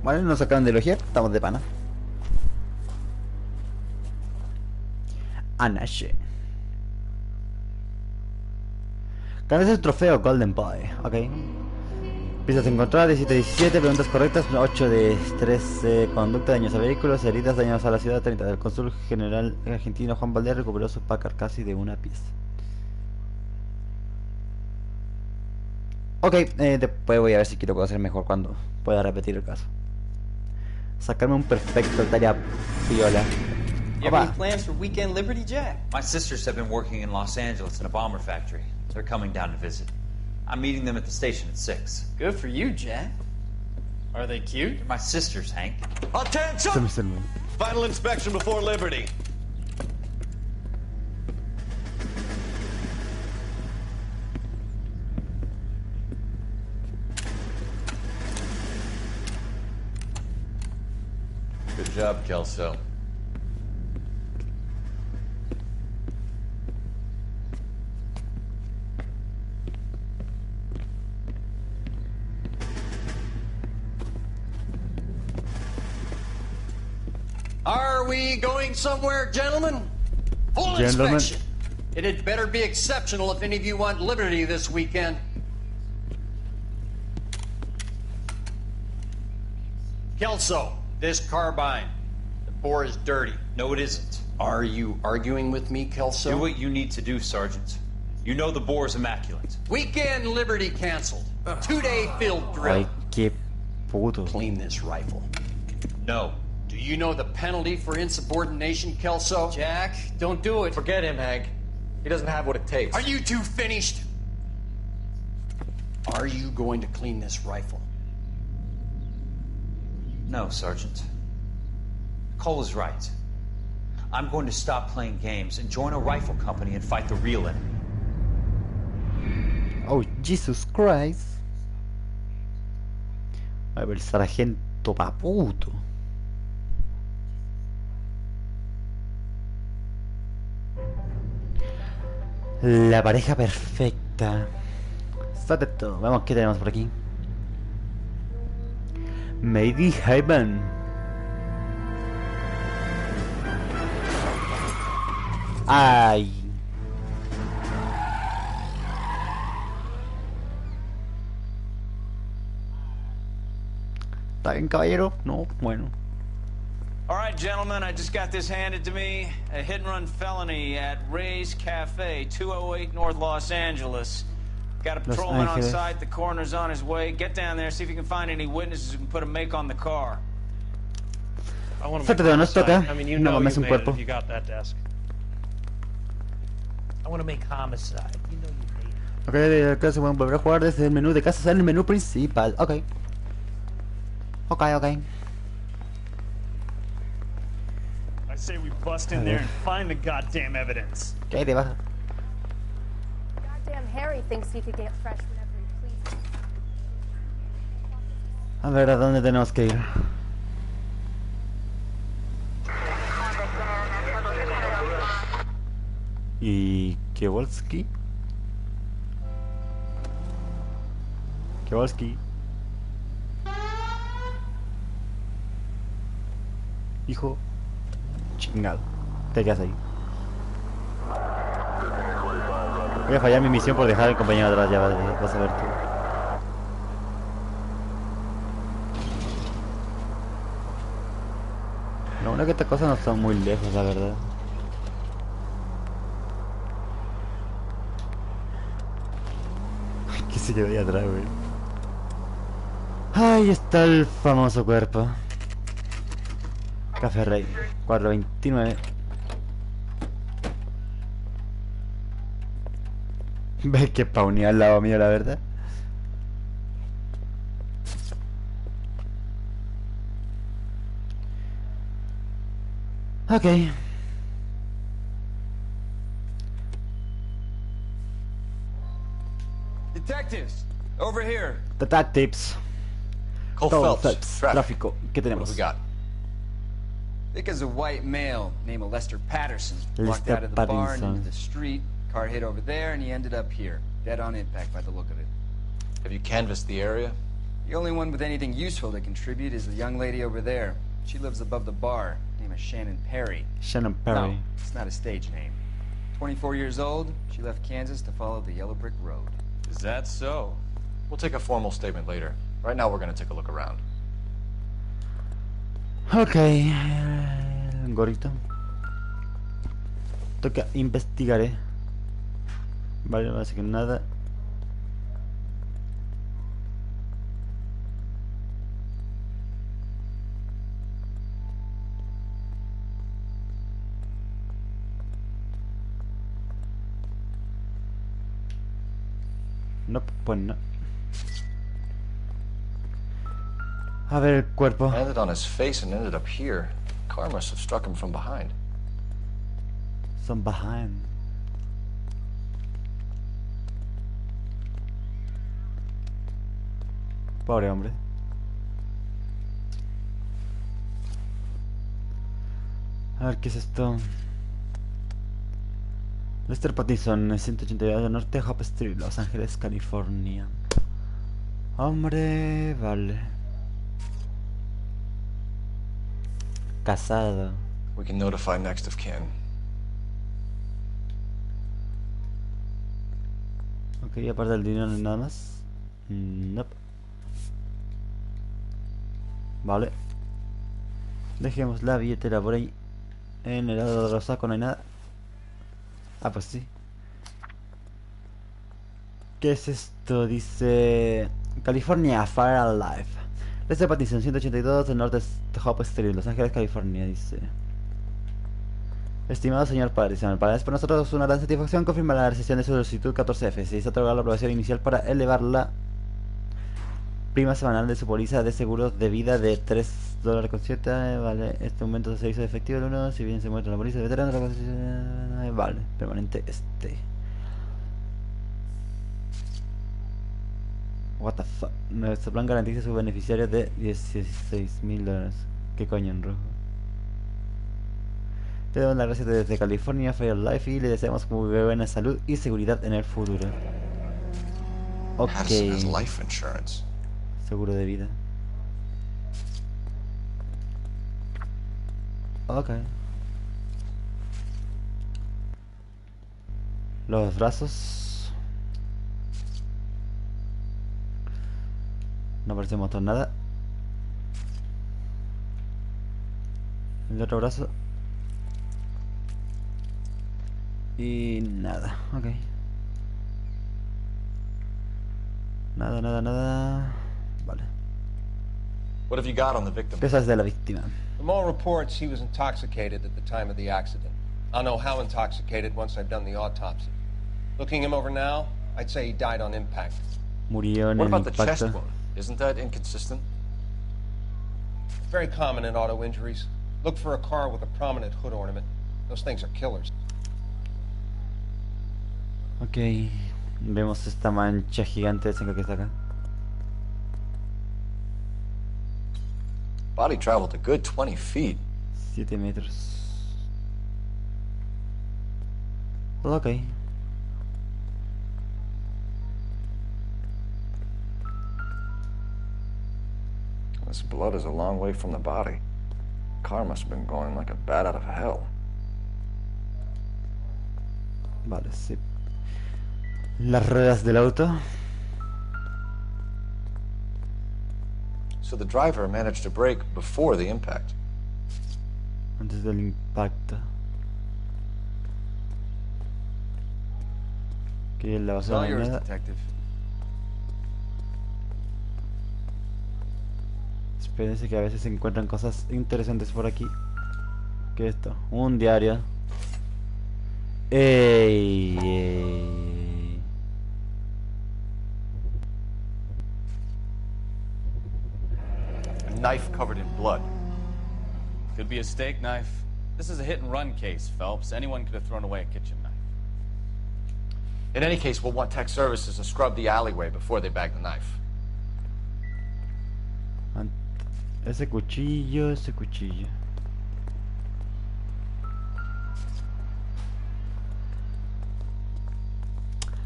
A: Vale, nos acaban de elogiar, estamos de pana. Anache. Ganas el trofeo Golden Boy, ok. Pistas encontradas, 17-17, preguntas correctas, 8 de 13, conducta, daños a vehículos, heridas, daños a la ciudad, 30 del cónsul general argentino Juan Valdez recuperó su Packard casi de una pieza. Ok, después voy a ver si quiero hacer mejor cuando pueda repetir el caso. Sacarme un perfecto tarea piola.
R: You have any plans for weekend Liberty, Jack?
S: My sisters have been working in Los Angeles in a bomber factory. They're coming down to visit. I'm meeting them at the station at 6.
R: Good for you, Jack. Are they cute?
S: They're my sisters, Hank.
L: Attention! Final inspection before Liberty.
C: Good job, Kelso.
I: Are we going somewhere, gentlemen? Full
A: Gentlemen.
I: inspection. It had better be exceptional if any of you want liberty this weekend. Kelso, this carbine. The bore is dirty.
S: No, it isn't.
I: Are you arguing with me, Kelso?
S: Do what you need to do, Sergeant. You know the bore is immaculate.
I: Weekend liberty canceled. 2-day field drill.
A: Ay, qué puto.
I: Clean this rifle.
S: No.
I: Do you know the penalty for insubordination, Kelso?
R: Jack, don't do it.
C: Forget him, Hank. He doesn't have what it takes.
I: Are you two finished? Are you going to clean this rifle?
S: No, Sergeant. Cole is right. I'm going to stop playing games and join a rifle company and fight the real enemy.
A: Oh, Jesus Christ. A ver, sargento paputo. La pareja perfecta. Exacto. Vamos, ¿qué tenemos por aquí? Maybe Heaven. Ay. ¿Está bien, caballero? No, bueno.
B: All right, gentlemen, I just got this handed to me. A hit-and-run felony at Ray's Cafe, 208 North Los Angeles. Got a patrolman on site. The coroner's on his way. Get down there, see if you can find any witnesses who can put a make on the car.
A: Suerte, nos toca.
T: I mean, you
A: No
T: know
A: mames
T: you
A: un
T: made it
A: cuerpo.
T: if you got that desk. I want to make homicide. You know you made it.
A: Ok, acá se pueden volver a jugar desde el menú de casa en el menú principal. Ok. Ok, ok.
T: I say we bust in there and find the goddamn evidence.
A: ¿Qué hay de baja?
U: Goddamn Harry thinks he could get fresh whenever he pleases.
A: A ver, ¿a dónde tenemos que ir? ¿Y Kowalski? Kowalski. Hijo. Chingado. Te quedas ahí. Voy a fallar mi misión por dejar al compañero atrás, ya vas a ver tú. Lo bueno es que estas cosas no están muy lejos, la verdad. Que se quedó ahí atrás, güey. Ahí está el famoso cuerpo. Café Rey, 429. Ve que paunía al lado mío, la verdad. Ok.
D: Detectives, over here.
A: Detectives.
C: Cole Phelps.
A: Tráfico. ¿Qué tenemos?
C: What do we got?
D: Thick as a white male named Lester Patterson. Walked
A: Lester
D: out of the bar and
A: Pattinson.
D: into the street. Car hit over there, and he ended up here, dead on impact by the look of it.
C: Have you canvassed the area?
D: The only one with anything useful to contribute is the young lady over there. She lives above the bar. Name is Shannon Perry.
A: Shannon Perry.
D: No, it's not a stage name. 24 years old, she left Kansas to follow the Yellow Brick Road.
C: Is that so? We'll take a formal statement later. Right now we're going to take a look around.
A: Ok. Gorrito. Toca investigar, Vale, no hace que nada. No, pues no. A ver el cuerpo.
C: Landed on his face and ended up here. Car must have struck him from behind.
A: Son behind. Pobre hombre. A ver, ¿qué es esto? Lester Pattinson, 182 del norte, Hope Street, Los Ángeles, California. Hombre, vale. Casado.
C: We can notify next of kin.
A: Ok, aparte del dinero no hay nada más. Nope. Vale. Dejemos la billetera por ahí. En el lado de los sacos no hay nada. Ah, pues sí. ¿Qué es esto? Dice... California, Fire Alive. Lester Pattinson, 182 del norte de Hope Street, Los Ángeles, California, dice. Estimado señor Pattinson, para para nosotros una gran satisfacción confirmar la recepción de su solicitud 14F. Se hizo otorgar la aprobación inicial para elevar la prima semanal de su póliza de seguros de vida de $3.07. Vale, este aumento se hizo efectivo el 1. Si bien se muestra la póliza de veterano, la cosa... Vale, permanente este. What the fuck. Nuestro plan garantiza a sus beneficiarios de $16.000. ¿Qué coño en rojo? Le damos las gracias desde California, Fire Life, y le deseamos muy buena salud y seguridad en el futuro. Ok.
C: Has life insurance.
A: Seguro de vida. Ok. Los brazos. No parece mostrar nada. El otro brazo. Y nada, ok. Nada, nada, nada. Vale.
C: What have you got on the victim?
A: Pesas de la víctima.
I: From all reports, he was intoxicated at the time of the accident. I'll know how intoxicated once I've done the autopsy. Looking him over now, I'd say he died on impact.
A: Murió en
C: What
A: el
C: about the chest
A: impacto.
C: wound? Isn't that inconsistent?
I: Very common in auto injuries. Look for a car with a prominent hood ornament. Those things are killers.
A: Ok. Vemos esta mancha gigante de sangre que está acá.
C: Body traveled a good 20 feet.
A: 7 metros. Ok.
C: This blood is a long way from the body. Car must have been going like a bat out of hell.
A: Vale, sí. Las ruedas del auto.
C: So the driver managed to brake before the impact.
A: Antes del impacto. Que la
D: It's all
A: basura no hay
D: yours,
A: nada.
D: detective.
A: Espérense que a veces se encuentran cosas interesantes por aquí. ¿Qué es esto? Un diario. Ey, ey.
C: A knife covered in blood.
D: Could be a steak knife. This is a hit and run case, Phelps. Anyone could have thrown away a kitchen knife.
C: In any case, we'll want tech services to scrub the alleyway before they bag the knife.
A: Ese cuchillo, ese cuchillo.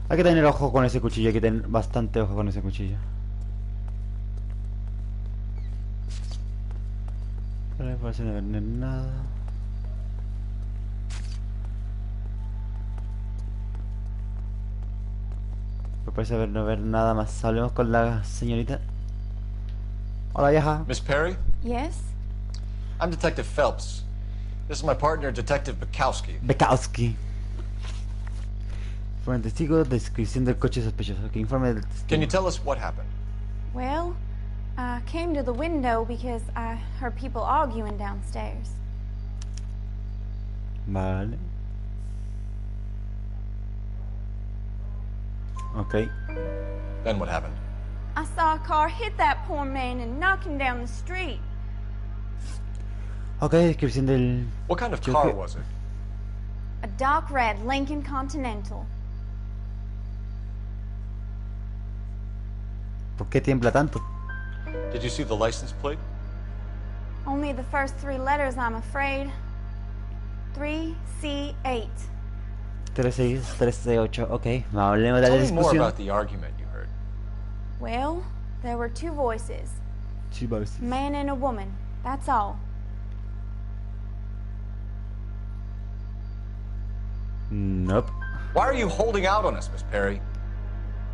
A: Hay que tener ojo con ese cuchillo, hay que tener bastante ojo con ese cuchillo. Pero parece no haber nada. Pues parece no haber nada más. Hablemos con la señorita. Hola, vieja.
C: Miss Perry?
U: Yes?
C: I'm Detective Phelps. This is my partner, Detective Bukowski.
A: Bukowski. Fue un testigo, descripción del coche sospechoso. Que informe del testigo.
C: Can you tell us what happened?
U: Well, I came to the window because I heard people arguing downstairs.
A: Vale. Okay.
C: Then what happened?
U: I saw a car hit that poor man and knock him down the street.
A: Okay, descripción del...
C: What kind of car was it?
U: A dark red Lincoln Continental.
A: ¿Por qué tiembla tanto?
C: Did you see the license plate?
U: Only the first 3 letters, I'm afraid. 3C8.
A: 3C8, okay. Hablemos de la
C: Tell me more
A: discusión.
C: about the argument you heard.
U: Well, there were 2 voices.
A: 2 voices.
U: A man and a woman. That's all.
A: Nope.
C: Why are you holding out on us, Miss Perry?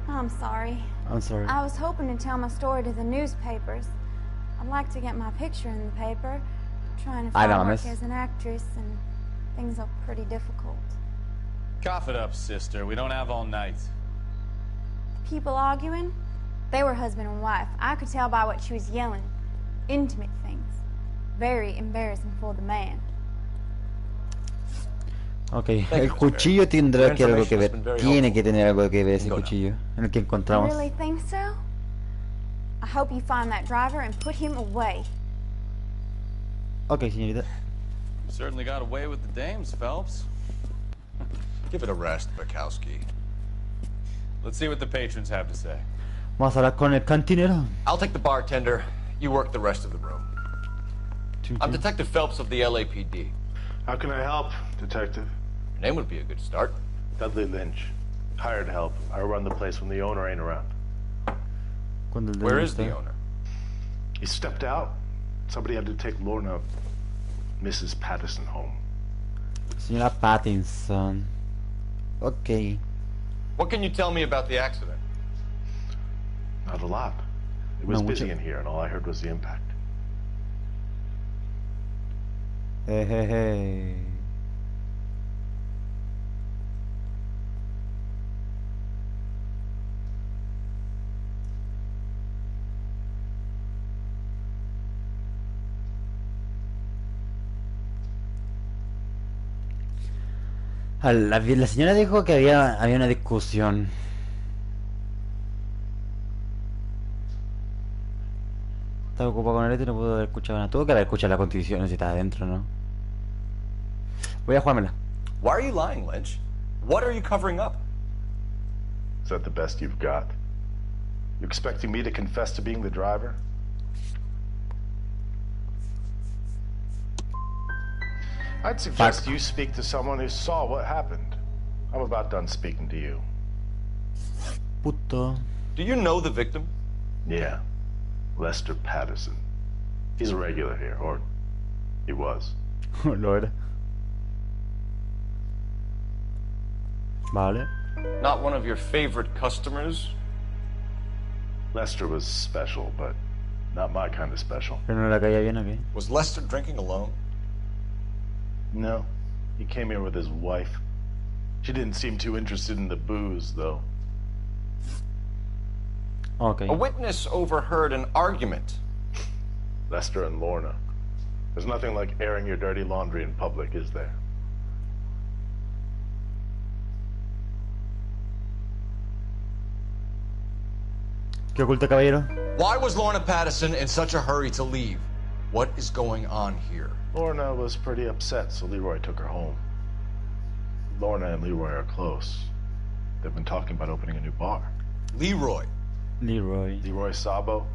U: I'm sorry.
A: I'm sorry.
U: I was hoping to tell my story to the newspapers. I'd like to get my picture in the paper. I'm trying to find work as an actress, and things are pretty difficult.
D: Cough it up, sister. We don't have all night.
U: People arguing? They were husband and wife. I could tell by what she was yelling. Intimate things. Very embarrassing for the man.
A: Okay, el cuchillo tendrá que algo que ver. Tiene que tener algo que ver ese cuchillo en el que encontramos.
U: You really think so? I hope you find that driver and put him away.
A: Okay, señorita.
D: You certainly got away with the dames, Phelps.
C: Give it a rest, Bukowski.
D: Let's see what the patrons have to say.
A: Vamos a hablar con el cantinero.
C: I'll take the bartender. You work the rest of the room. I'm Detective Phelps of the LAPD.
E: How can I help, Detective?
C: Your name would be a good start.
E: Dudley Lynch. Hired help. I run the place when the owner ain't around.
C: Where is the owner?
E: He stepped out. Somebody had to take Lorna, Mrs. Patterson, home.
A: Señora Pattinson. Okay.
C: What can you tell me about the accident?
E: Not a lot. It was busy in here, and all I heard was the impact.
A: Hey, hey, hey. La señora dijo que había una discusión. Estaba ocupado con el este y no pudo haber escuchado nada. Tuvo que haber escuchado la constitución si estaba adentro, ¿no? Voy a jugármela.
C: Why are you lying, Lynch? What are you covering up?
E: Is that the best you've got? You expecting me to confess to being the driver? I'd suggest you speak to someone who saw what happened. I'm about done speaking to you.
A: Puto.
C: Do you know the victim?
E: Yeah. Lester Patterson. He's a regular here, or he was.
A: Oh, Lord. Vale.
C: Not one of your favorite customers?
E: Lester was special, but not my kind of special.
A: Pero no la caía bien, okay.
C: Was Lester drinking alone?
E: No. He came here with his wife. She didn't seem too interested in the booze, though.
A: Okay.
C: A witness overheard an argument.
E: Lester and Lorna. There's nothing like airing your dirty laundry in public, is there?
A: ¿Qué oculta, caballero?
C: Why was Lorna Patterson in such a hurry to leave? What is going on here?
E: Lorna was pretty upset, so Leroy took her home. Lorna and Leroy are close. They've been talking about opening a new bar.
C: Leroy.
E: Leroy Sabo.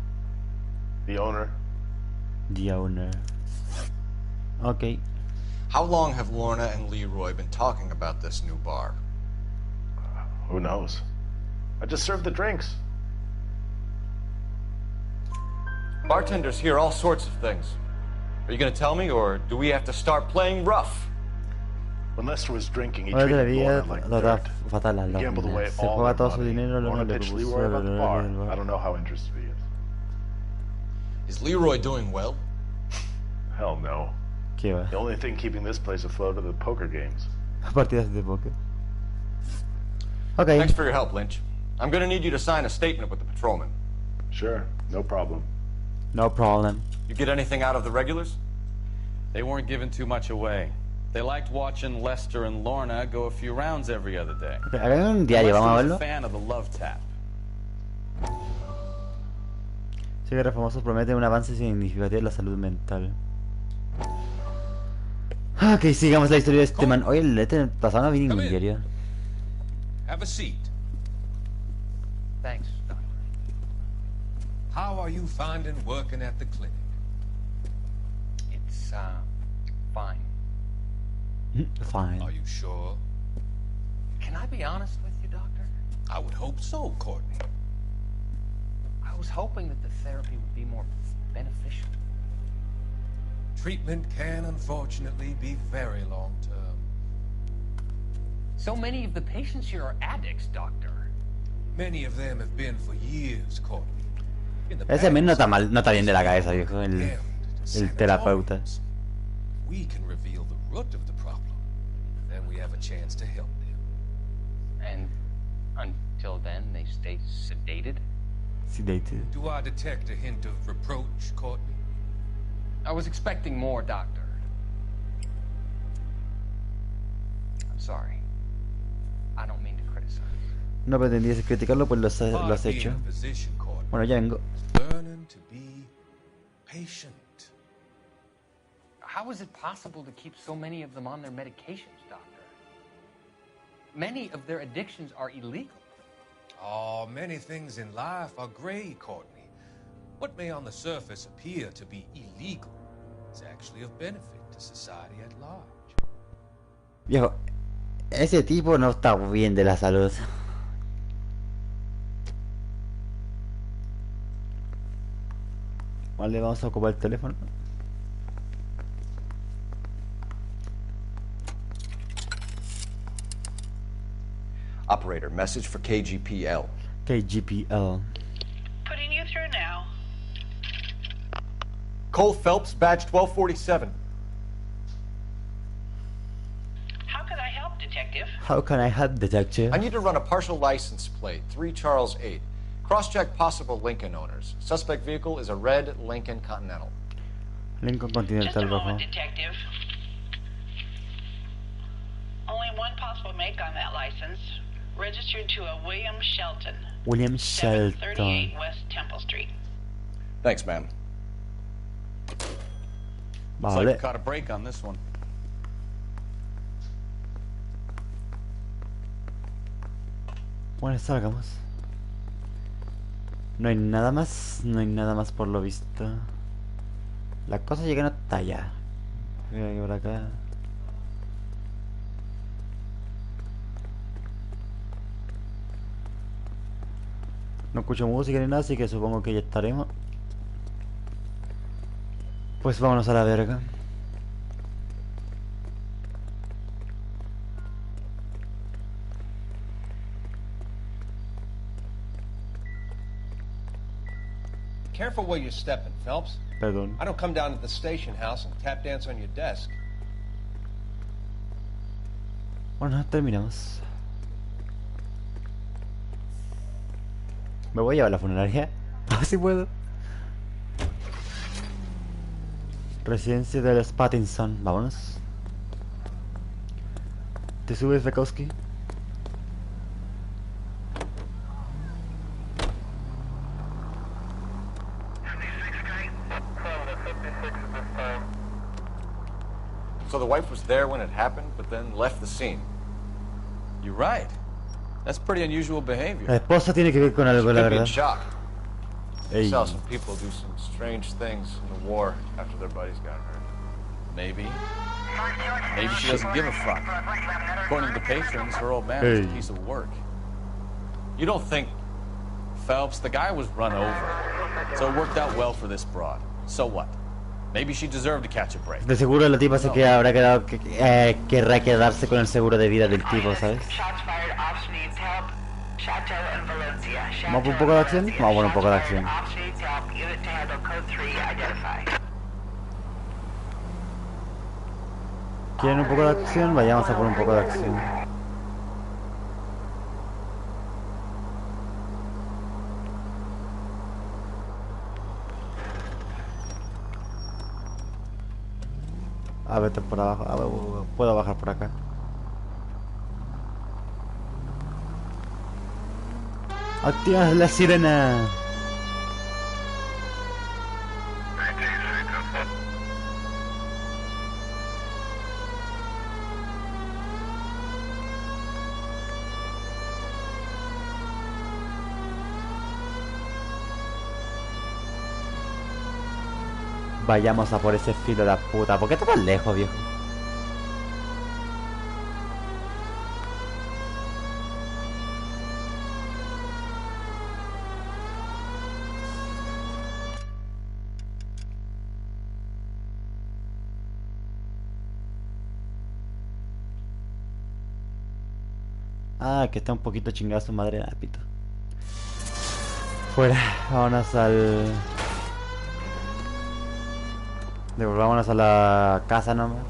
E: The owner.
A: Okay.
C: How long have Lorna and Leroy been talking about this new bar?
E: Who knows? I just served the drinks.
C: Bartenders hear all sorts of things. Are you going to tell me, or do we have to start playing rough?
E: When Lester was drinking, he
A: Ahora
E: treated
A: la vida
E: Lorna like
A: lo da
E: dirt.
A: fatal a
E: He gambled away
A: Lorna. Se
E: all
A: juega
E: their
A: todo su
E: money.
A: dinero,
E: Lorna
A: Lorna le
E: pitched
A: puso
E: Leroy about the bar.
A: el
E: I don't know how interested he is.
C: Is Leroy doing well?
E: Hell no.
A: ¿Qué va?
E: The only thing keeping this place afloat are the poker games.
A: Partidas de póker. Okay.
C: Thanks for your help, Lynch. I'm going to need you to sign a statement with the patrolman.
E: Sure, no problem.
A: No problem.
C: You get anything out of the regulars?
D: They weren't giving too much away. They liked watching Lester and Lorna go a few rounds every other day.
A: Okay, acá hay un diario, vamos a
D: Lester was
A: verlo.
D: a fan of the love tap.
A: Cigarros famosos prometen un avance significativo en la salud mental. Ok, sigamos la historia de este man. Oye, el pasado no vi ningún diario.
O: Have a seat. Thanks, Doctor. How are you finding working at the clinic?
K: It's, fine.
A: Fine.
O: Are you sure?
K: Can I be honest with you, Doctor?
O: I would hope so, Courtney.
K: I was hoping that the therapy would be more beneficial.
O: Treatment can unfortunately be very long-term.
K: So many of the patients here are addicts, Doctor.
O: Many of them have been for years, Courtney. In the
A: Ese men no
O: past,
A: está mal, no está bien de la cabeza, viejo. El terapeuta.
O: we can reveal the root of the problem. Then we have a chance to help them.
K: And until then, they stay sedated?
A: Sedated.
O: Do I detect a hint of reproach, Courtney?
K: I was expecting more, Doctor. I'm sorry. I don't mean to criticize.
A: No pretendías criticarlo, pues lo has hecho. Bueno, ya vengo.
O: Learning to be patient.
K: How is it possible to keep so many of them on their medications, Doctor? Many of their addictions are illegal.
O: Oh, many things in life are gray, Courtney. What may on the surface appear to be illegal is actually of benefit to society at large.
A: Viejo, ese tipo no está bien de la salud. Vale, vamos a ocupar el teléfono.
C: Operator, message for KGPL.
A: KGPL.
H: Putting you through now.
C: Cole Phelps, badge 1247.
H: How can I help, Detective?
A: How can I help, detective?
C: I need to run a partial license plate, 3 Charles 8. Cross-check possible Lincoln owners. Suspect vehicle is a red Lincoln Continental.
A: Lincoln
H: Just a
A: Continental rojo.
H: moment, Detective. Only one possible make on that license. Registered to a William Shelton.
A: William Shelton.
H: 738 West Temple Street.
C: Thanks, ma'am.
D: Looks
A: Vale.
D: like we caught a break on this one.
A: Bueno, salgamos. No hay nada más por lo visto. La cosa llega hasta allá. Voy a ir por acá. No escucho música ni nada, así que supongo que ya estaremos. Pues vámonos a la verga.
I: Careful where you're stepping, Phelps.
A: Perdón.
I: I don't come down to the station house and tap dance on your desk.
A: Bueno, terminamos. Me voy a llevar a la funeraria. A ver si puedo. Residencia de los Pattinson. Vámonos. ¿Te subes, Bekowski?
C: So the wife was there when it happened, but then left the scene.
D: You're right. That's pretty unusual behavior.
A: La esposa tiene que ver con algo, la
C: Could be in
A: verdad.
C: shock.
A: Ey.
C: Saw some people do some strange things in the war after their buddies got hurt.
D: Maybe. Maybe she doesn't give a fuck. According to the patrons, her old man was a piece of work. You don't think, Phelps, the guy was run over. So it worked out well for this broad. So what? Maybe she deserved to catch a break.
A: De seguro la tipa se queda, habrá quedado, querrá quedarse con el seguro de vida del tipo, ¿sabes? ¿Vamos por un poco de acción? Vamos por un poco de acción. ¿Quieren un poco de acción? Vayamos a por un poco de acción. A ver, por abajo. A ver, puedo bajar por acá. Activas la sirena. Vayamos a por ese filo de la puta. ¿Por qué está tan lejos, viejo? Ah, que está un poquito chingado su madre, la pito. Fuera, vámonos al... Devolvámonos a la casa nomás.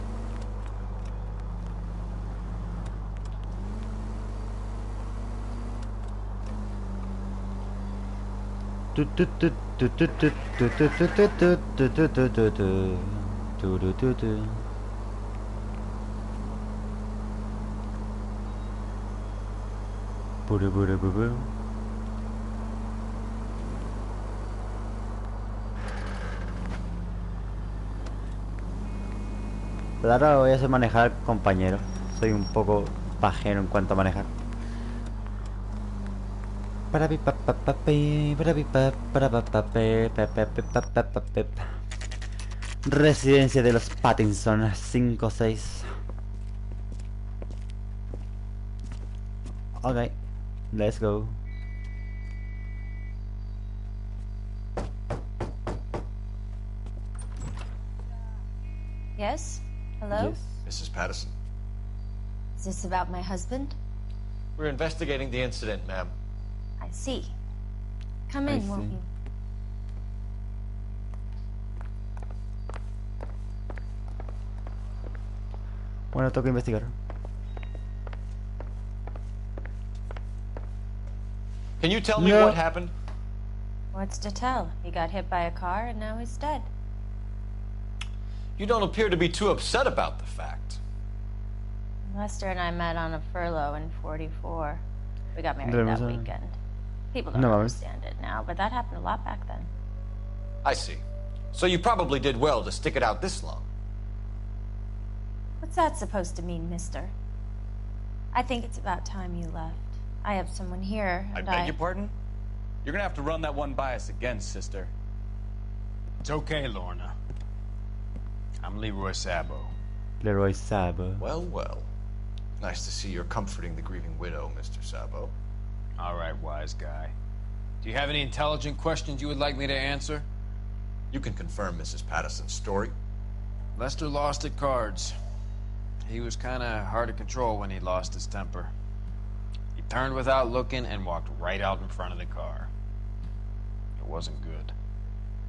A: Ahora voy a hacer manejar, compañero. Soy un poco pajero en cuanto a manejar. Residencia de los Pattinson 5-6. Ok, let's go.
F: Yes? Hello?
C: Yes. Mrs. Patterson.
F: Is this about my husband?
C: We're investigating the incident, ma'am.
F: I see. Come in, won't you?
A: Bueno, toca investigar.
C: Can you tell me what happened?
F: What's to tell? He got hit by a car and now he's dead.
C: You don't appear to be too upset about the fact.
F: Lester and I met on a furlough in '44. We got married that weekend. People don't understand it now, but that happened a lot back then.
C: I see. So you probably did well to stick it out this long.
F: What's that supposed to mean, mister? I think it's about time you left. I have someone here, and
D: I beg your pardon? You're gonna have to run that one by us again, sister.
T: It's okay, Lorna. I'm Leroy Sabo.
A: Leroy Sabo.
C: Well, well. Nice to see you're comforting the grieving widow, Mr. Sabo.
T: All right, wise guy. Do you have any intelligent questions you would like me to answer?
C: You can confirm Mrs. Patterson's story.
T: Lester lost at cards. He was kind of hard to control when he lost his temper. He turned without looking and walked right out in front of the car. It wasn't good.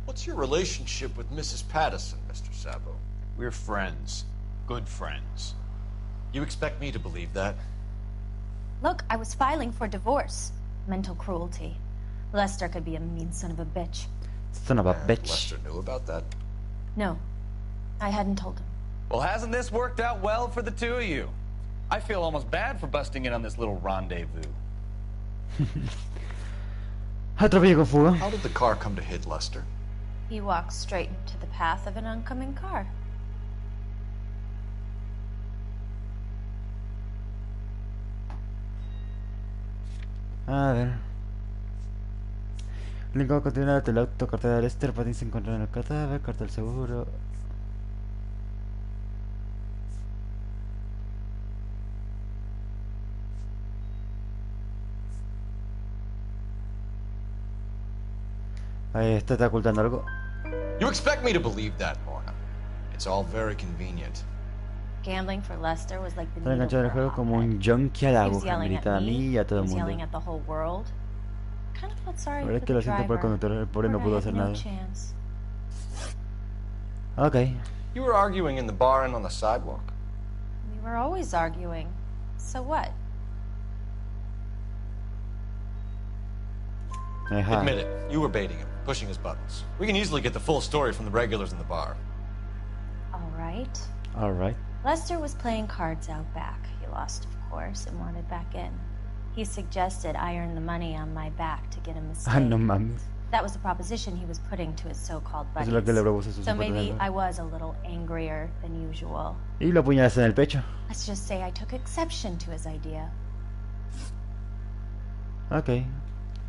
C: What's your relationship with Mrs. Patterson, Mr. Sabo?
T: We're friends. Good friends.
C: You expect me to believe that?
F: Look, I was filing for divorce. Mental cruelty. Lester could be a mean son of a bitch.
A: Son of a bitch.
C: Lester knew about that?
F: No, I hadn't told him.
D: Well, hasn't this worked out well for the two of you? I feel almost bad for busting in on this little rendezvous.
C: How did the car come to hit Lester?
F: He walked straight into the path of an oncoming car.
A: A ver. Link va a continuar el auto, cartera de Lester, Pattinson se encuentra en el cadáver, carta del seguro. Ahí está ocultando algo.
C: You expect me to believe that, Lorna? It's all very convenient.
F: Gambling for Lester was like the
A: Está enganchado en el juego como un junkie a la aguja, me grita a mí y a todo el mundo. La verdad es que lo siento por el conductor, el pobre no pudo hacer nada. Okay.
C: You were arguing in the bar and on the sidewalk.
F: We were always arguing. So what?
C: Admit it, you were baiting him, pushing his buttons. We can easily get the full story from the regulars in the bar.
F: All right.
A: Alright.
F: Lester was playing cards out back. He lost, of course, and wanted back in. He suggested I earn the money on my back to get him a stake.
A: Ah, no mames.
F: That was the proposition he was putting to his so-called buddies.
A: Es lo que le propuso a sus
F: So maybe
A: compañeros.
F: I was a little angrier than usual.
A: Y lo apuñalaste en el pecho.
F: Let's just say I took exception to his idea.
A: Okay.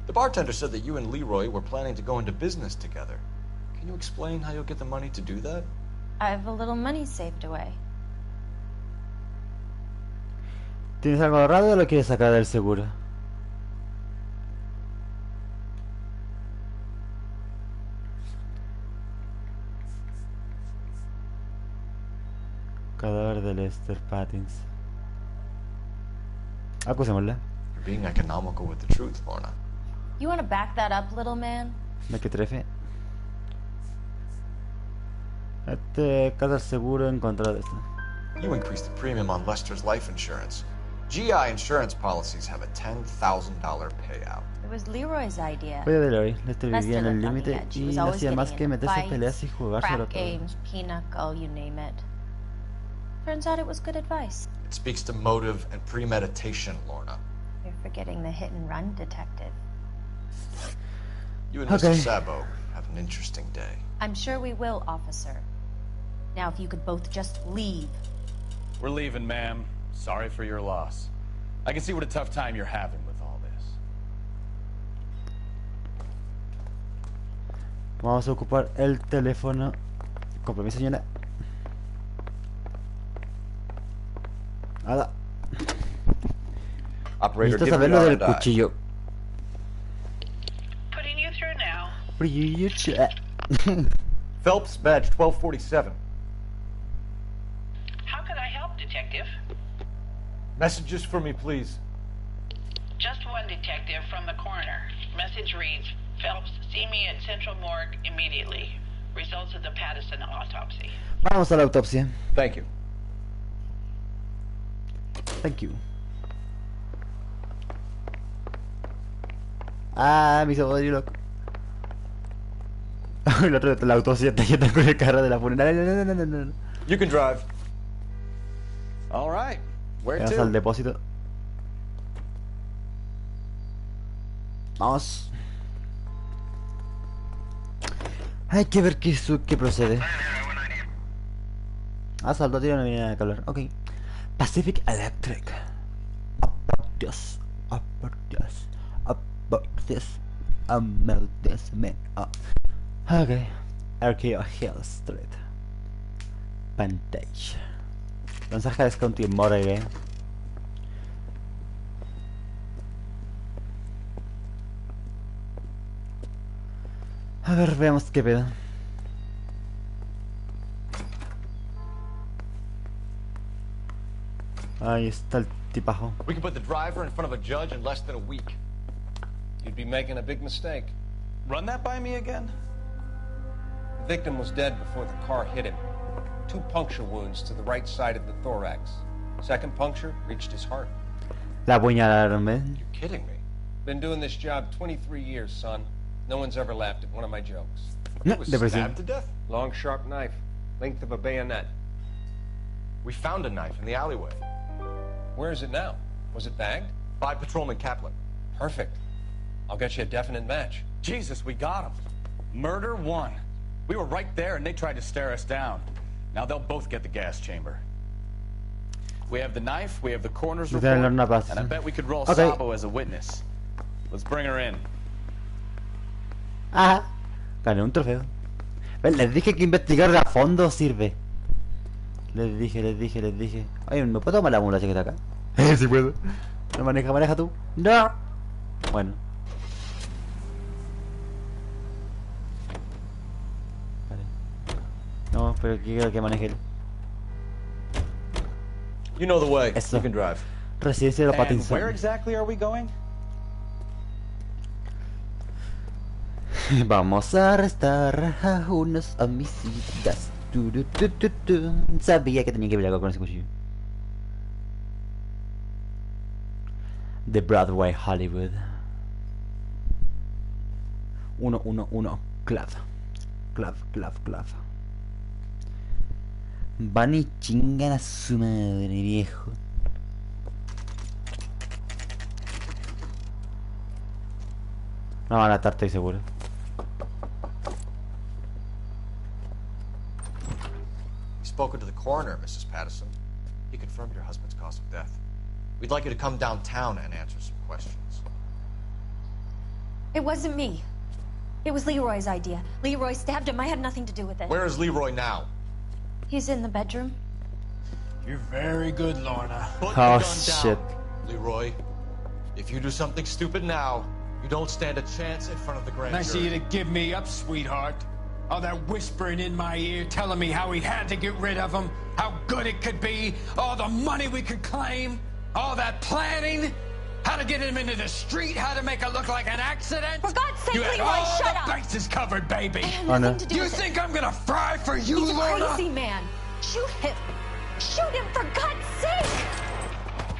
C: The bartender said that you and Leroy were planning to go into business together. Can you explain how you'll get the money to do that?
F: I have a little money saved away.
A: ¿Tienes algo ahorrado o lo quieres sacar del seguro? Cadáver de Lester Pattinson. Acusémosla.
C: You're being economical with the truth, Lorna.
F: You want to back that up, little man?
A: Me que trefe. Cada seguro en contra de esto.
C: You increased the premium on Lester's life insurance. GI insurance policies have a $10,000 payout.
F: It was Leroy's idea.
A: Fue de Leroy. Lester vivía
F: Lester
A: en el
F: lived on the
A: límite
F: edge. He
A: y
F: was
A: no
F: always
A: hacía más
F: getting
A: que
F: in
A: meterse en
F: fights,
A: peleas y jugárselo
F: crap
A: todo.
F: games, pinochle, you name it. Turns out it was good advice.
C: It speaks to motive and premeditation, Lorna.
F: You're forgetting the hit and run detective.
C: You and Mr. Sabo have an interesting day.
F: I'm sure we will, officer. Now, if you could both just leave.
D: We're leaving, ma'am. Sorry for your loss. I can see what a tough time you're having with all this.
A: Vamos a ocupar el teléfono. Con permiso, señora. Nada. Necesito saber lo del cuchillo.
H: Putting you through now.
C: Phelps, badge 1247.
H: How can I help, Detective?
C: Messages for me, please.
H: Just one, Detective, from the coroner. Message reads, Phelps, see me at Central Morgue immediately. Results of the Patterson autopsy.
A: Vamos a la autopsia.
C: Thank you.
A: Thank you. Ah, me hizo morir loco. El otro de la autopsia está yendo con el carro de la funeraria. No.
C: You can drive.
D: All right. Where
A: Vamos
D: to?
A: al depósito. Vamos. Hay que ver qué procede. Asalto, tiro, no viene nada que hablar. Ok. Pacific Electric. About this. Man. Oh. Ok. Archeo Hill Street. Vantage. Mensaje de County Morgue. A ver, veamos qué pedo. Ahí está el tipajo.
C: We can put the driver in front of a judge in less than a week.
I: You'd be making a big mistake.
D: Run that by me again?
I: The victim was dead before the car hit him. 2 puncture wounds to the right side of the thorax. Second puncture reached his heart.
A: La apuñalaron, man.
C: You're kidding me.
I: Been doing this job 23 years, son. No one's ever laughed at one of my jokes.
C: He was stabbed to death?
I: Long, sharp knife. Length of a bayonet.
C: We found a knife in the alleyway.
I: Where is it now? Was it bagged?
C: By Patrolman Kaplan.
I: Perfect. I'll get you a definite match.
D: Jesus, we got him. Murder 1. We were right there and they tried to stare us down. Now they'll both get the gas chamber. We have the knife, we have the coroner's report, and I bet we could roll Sabo as a witness. Let's bring her in.
A: Ajá. Gané un trofeo. Les dije que investigar a fondo sirve. Les dije. Oye, ¿me puedo tomar la ambulancia que está acá? Sí puedo. ¿No maneja tú? No. Bueno. Vale. No, pero quiero que maneje él.
C: You know the way.
A: Eso.
C: You can drive.
A: Residencia de los Pattinson.
S: Where exactly are we going?
A: Vamos a arrestar a unos homicidas. Sabía que tenía que ver algo con ese cuchillo. De Broadway, Hollywood. 111 Club. Club. Van y chingan a su madre, viejo. No van a matar, estoy seguro.
C: We've spoken to the coroner, Mrs. Patterson. He confirmed your husband's cause of death. We'd like you to come downtown and answer some questions.
N: It wasn't me. It was Leroy's idea. Leroy stabbed him. I had nothing to do with it.
C: Where is Leroy now?
N: He's in the bedroom.
P: You're very good, Lorna.
C: Put the gun down, Leroy. If you do something stupid now, you don't stand a chance in front of the grand jury.
P: Nice of you to give me up, sweetheart. All that whispering in my ear, telling me how we had to get rid of him, how good it could be, all the money we could claim, all that planning, how to get him into the street, how to make it look like an accident.
N: For God's sake,
P: you had
N: Leroy,
P: all
N: shut
P: the
N: up!
P: bases covered, baby.
N: I had nothing to do
P: You
N: with
P: think I'm gonna fry for you,
N: He's a
P: Lorna?
N: crazy man. Shoot him. Shoot him, for God's sake!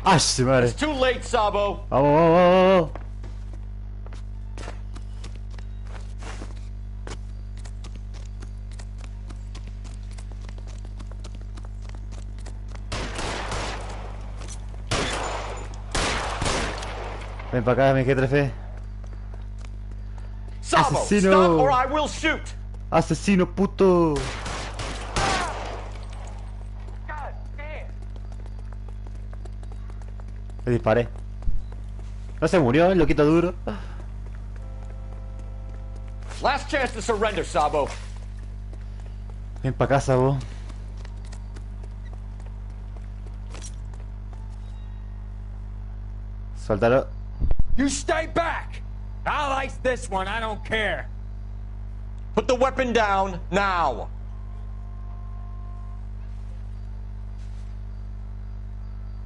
A: ¡Ah, su madre!
C: It's too late, Sabo.
A: ¡Vamos! Ven para acá, mi jefe.
C: Sabo,
A: ¡Asesino!
C: stop or I will shoot.
A: ¡Asesino puto! Le disparé. No se murió, el loquito duro.
C: Last chance to surrender, Sabo.
A: Ven para casa, vos. Suéltalo.
P: You stay back! I'll ice this one, I don't care.
C: Put the weapon down, now.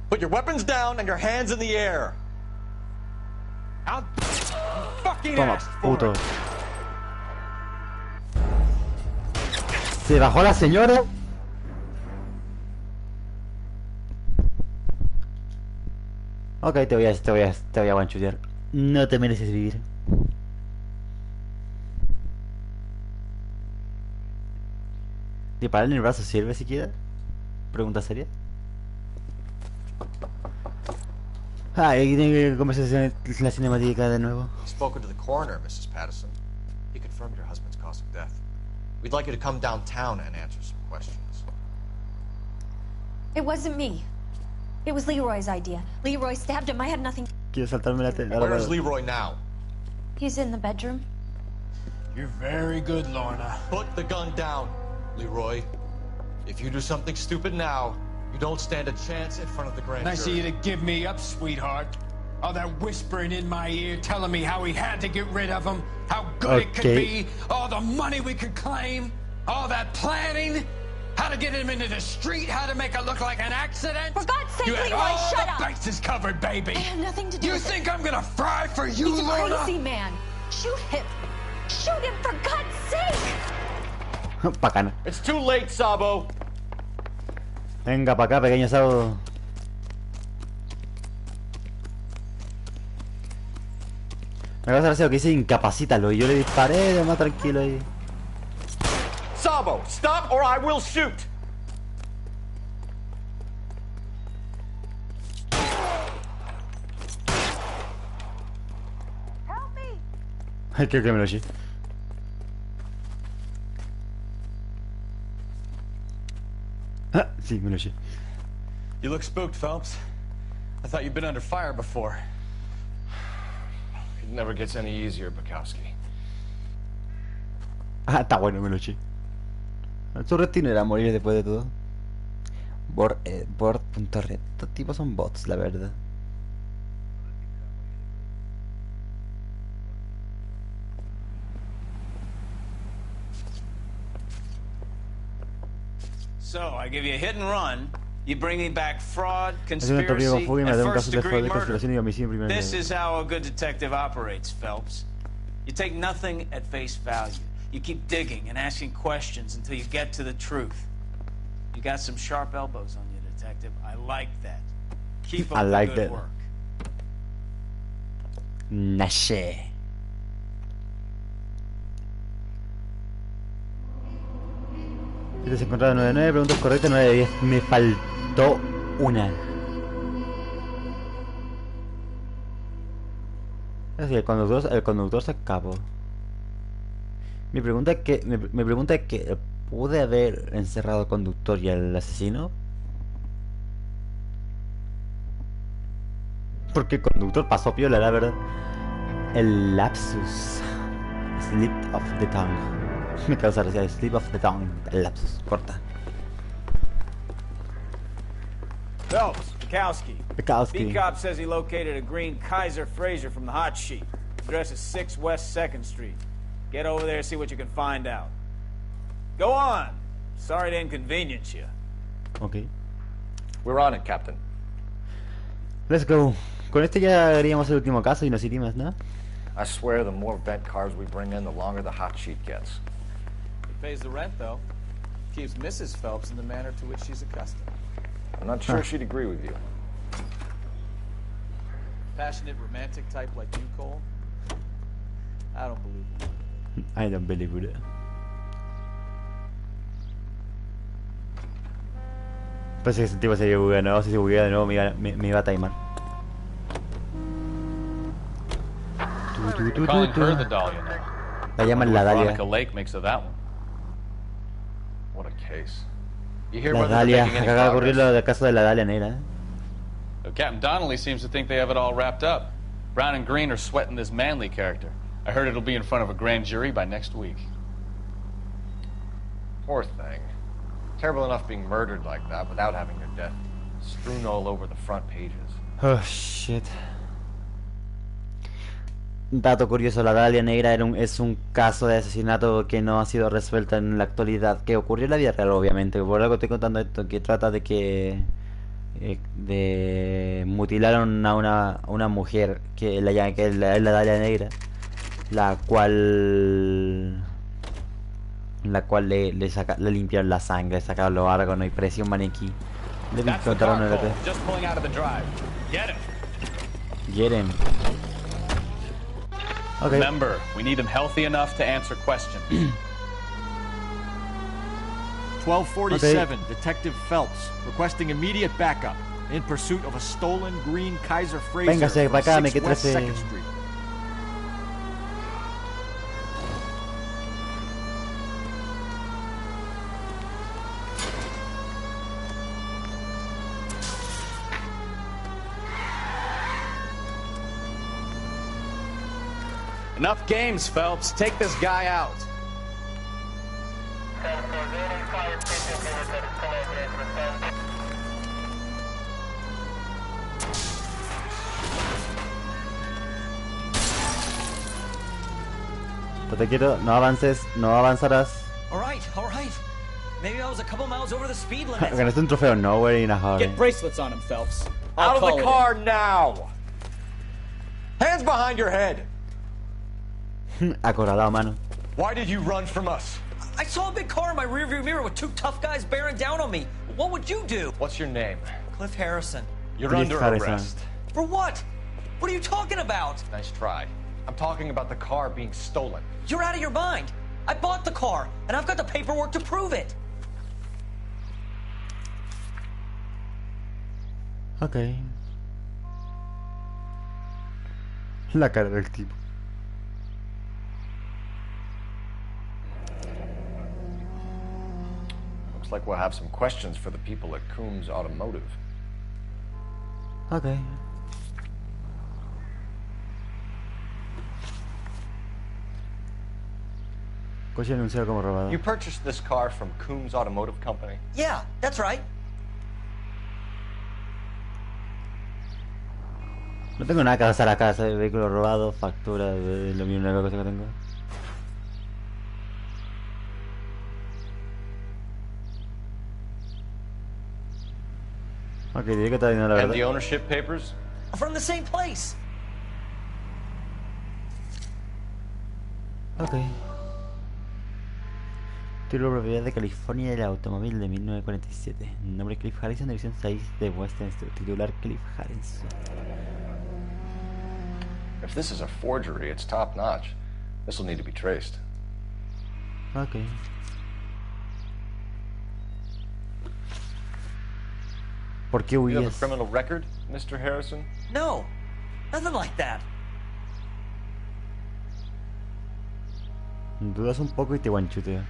C: Put your weapons down and your hands in the air.
P: I'll fucking
A: Toma,
P: ask for
A: puto.
P: it.
A: Se bajó la señora. Ok, te voy a guanchutear. No te mereces vivir. ¿Disparar en el brazo sirve siquiera? Pregunta seria. Ah, y tiene conversación en la cinemática de nuevo.
C: Spoken to the coroner, Mrs. Patterson. He confirmed your husband's cause of death. We'd like you to come downtown and answer some questions.
N: It wasn't me. It was Leroy's idea. Leroy stabbed him. I had nothing.
A: Quiero saltarme la tele.
C: Where is Leroy now?
N: He's in the bedroom.
P: You're very good, Lorna.
C: Put the gun down, Leroy. If you do something stupid now, you don't stand a chance in front of the grand
P: Nice of
C: jury.
P: you to give me up, sweetheart. All that whispering in my ear, telling me how we had to get rid of him, how good it could be, all the money we could claim, all that planning, how to get him into the street, how to make it look like an accident.
N: For God's sake,
P: You had
N: Leroy,
P: all
N: shut
P: the
N: up!
P: bases covered, baby.
N: I have nothing to do
P: You
N: with
P: think
N: it.
P: I'm gonna fry for you,
N: He's a
P: Lorna?
N: crazy man. Shoot him. Shoot him, for God's sake!
A: Bacana.
C: It's too late, Sabo.
A: Venga para acá, pequeño Sabo. Me va a hacer lo que dice incapacítalo. Y yo le disparé de más tranquilo ahí.
C: Sabo, stop or I will shoot.
A: Ay, creo que me lo eché. Ah, sí, me lo eché.
D: You look spooked, Phelps. I thought you'd been under fire before.
C: never gets any easier, Bukowski.
A: Ah, está bueno, me lo eché. Su destino era morir después de todo. Board.red. Estos tipos son bots, la verdad.
B: So, I give you a hit and run. You bring me back fraud, conspiracy, and first-degree murder. This is how a good detective operates, Phelps. You take nothing at face value. You keep digging and asking questions until you get to the truth. You got some sharp elbows on you, detective. I like that. Keep up the good work.
A: Nashe. Si te has encontrado 9 de 9, preguntas correctas 9 de 10. Me faltó una. Es decir, el conductor se escapó. Mi pregunta es que ¿pude haber encerrado al conductor y al asesino? Porque el conductor pasó piola, la verdad. El lapsus. Slip of the tongue. Me causa gracia, slip of the tongue. El lapsus, corta.
B: Phelps, Bukowski. B-Cop says he located a green Kaiser Fraser from the hot sheet. Address is 6 West 2nd Street. Get over there and see what you can find out. Go on. Sorry to inconvenience you.
A: Okay.
C: We're on it, Captain.
A: Let's go. Con este ya haríamos el último caso y nos iríamos, ¿no?
C: I swear the more vent cars we bring in, the longer the hot sheet gets.
D: It pays the rent, though. Keeps Mrs. Phelps in the manner to which she's accustomed.
C: I'm not sure she'd agree with you.
D: Passionate, romantic type like you, Cole? I don't believe it.
A: I don't believe it. Parece que ese tipo se buguea de nuevo. Si se buguea de nuevo me iba a timar.
D: Calling her the Dahlia now.
A: La llaman la Dahlia.
D: Veronica Lake makes of that one.
C: What a case. You hear
A: La
C: whether
A: Dahlia.
C: they're making any
A: Acaba de ocurrir
C: progress?
A: lo del caso de la Dahlia negra.
D: Captain Donnelly seems to think they have it all wrapped up. Brown and Green are sweating this Manley character. I heard it'll be in front of a grand jury by next week.
C: Poor thing. Terrible enough being murdered like that without having her death strewn all over the front pages.
A: Oh, shit. Dato curioso, la Dahlia Negra es un caso de asesinato que no ha sido resuelto en la actualidad, que ocurrió en la vida real, obviamente. Por algo estoy contando esto, que trata de que mutilaron a una mujer que es la Dahlia Negra, la cual le limpiaron la sangre, sacaron los órganos y parecía un maniquí. Le encontraron el Get him. Okay.
D: Remember, we need him healthy enough to answer questions.
G: 1247, okay. Detective Phelps, requesting immediate backup in pursuit of a stolen green Kaiser Fraser
A: Véngase para acá, me
G: 6 West
A: 13.
G: 2nd Street.
D: Enough games, Phelps. Take this guy out.
A: Te quiero, no avances, no avanzarás.
S: All right. Maybe I was a couple miles over the speed limit.
A: Ganaste un trofeo Nowhere y una
Q: Get bracelets on him, Phelps.
C: Out of the car now! Hands behind your head!
A: Acorralado, mano.
C: Why did you run from us?
S: I saw a big car in my rearview mirror with 2 tough guys bearing down on me. What would you do?
C: What's your name?
S: Cliff Harrison.
C: You're under arrest.
S: For what? What are you talking about?
C: Nice try. I'm talking about the car being stolen.
S: You're out of your mind. I bought the car, and I've got the paperwork to prove it.
A: Okay. La cara del tipo.
C: Looks like we'll have some questions for the people at Coombs Automotive.
A: Okay. Coche anunciado como robado.
C: You purchased this car from Coombs Automotive Company?
R: Yeah, that's right.
A: No tengo nada que hacer acá, ¿sabes? Vehículo robado, factura, de lo mismo, una cosa que tengo. Ok, diré que está bien la verdad.
C: And the ownership papers?
R: From the same place.
A: Ok. Título de propiedad de California del automóvil de 1947. Nombre Cliff Harrison, dirección 6 de Western Street. Titular Cliff Harrison.
C: If this is a forgery, it's top notch. This will need to be traced.
A: Ok. ¿Por qué
C: You have a
A: huyes?
C: criminal record, Mr. Harrison?
R: No, nothing like that.
A: Dudas un poco y te guanchuteo.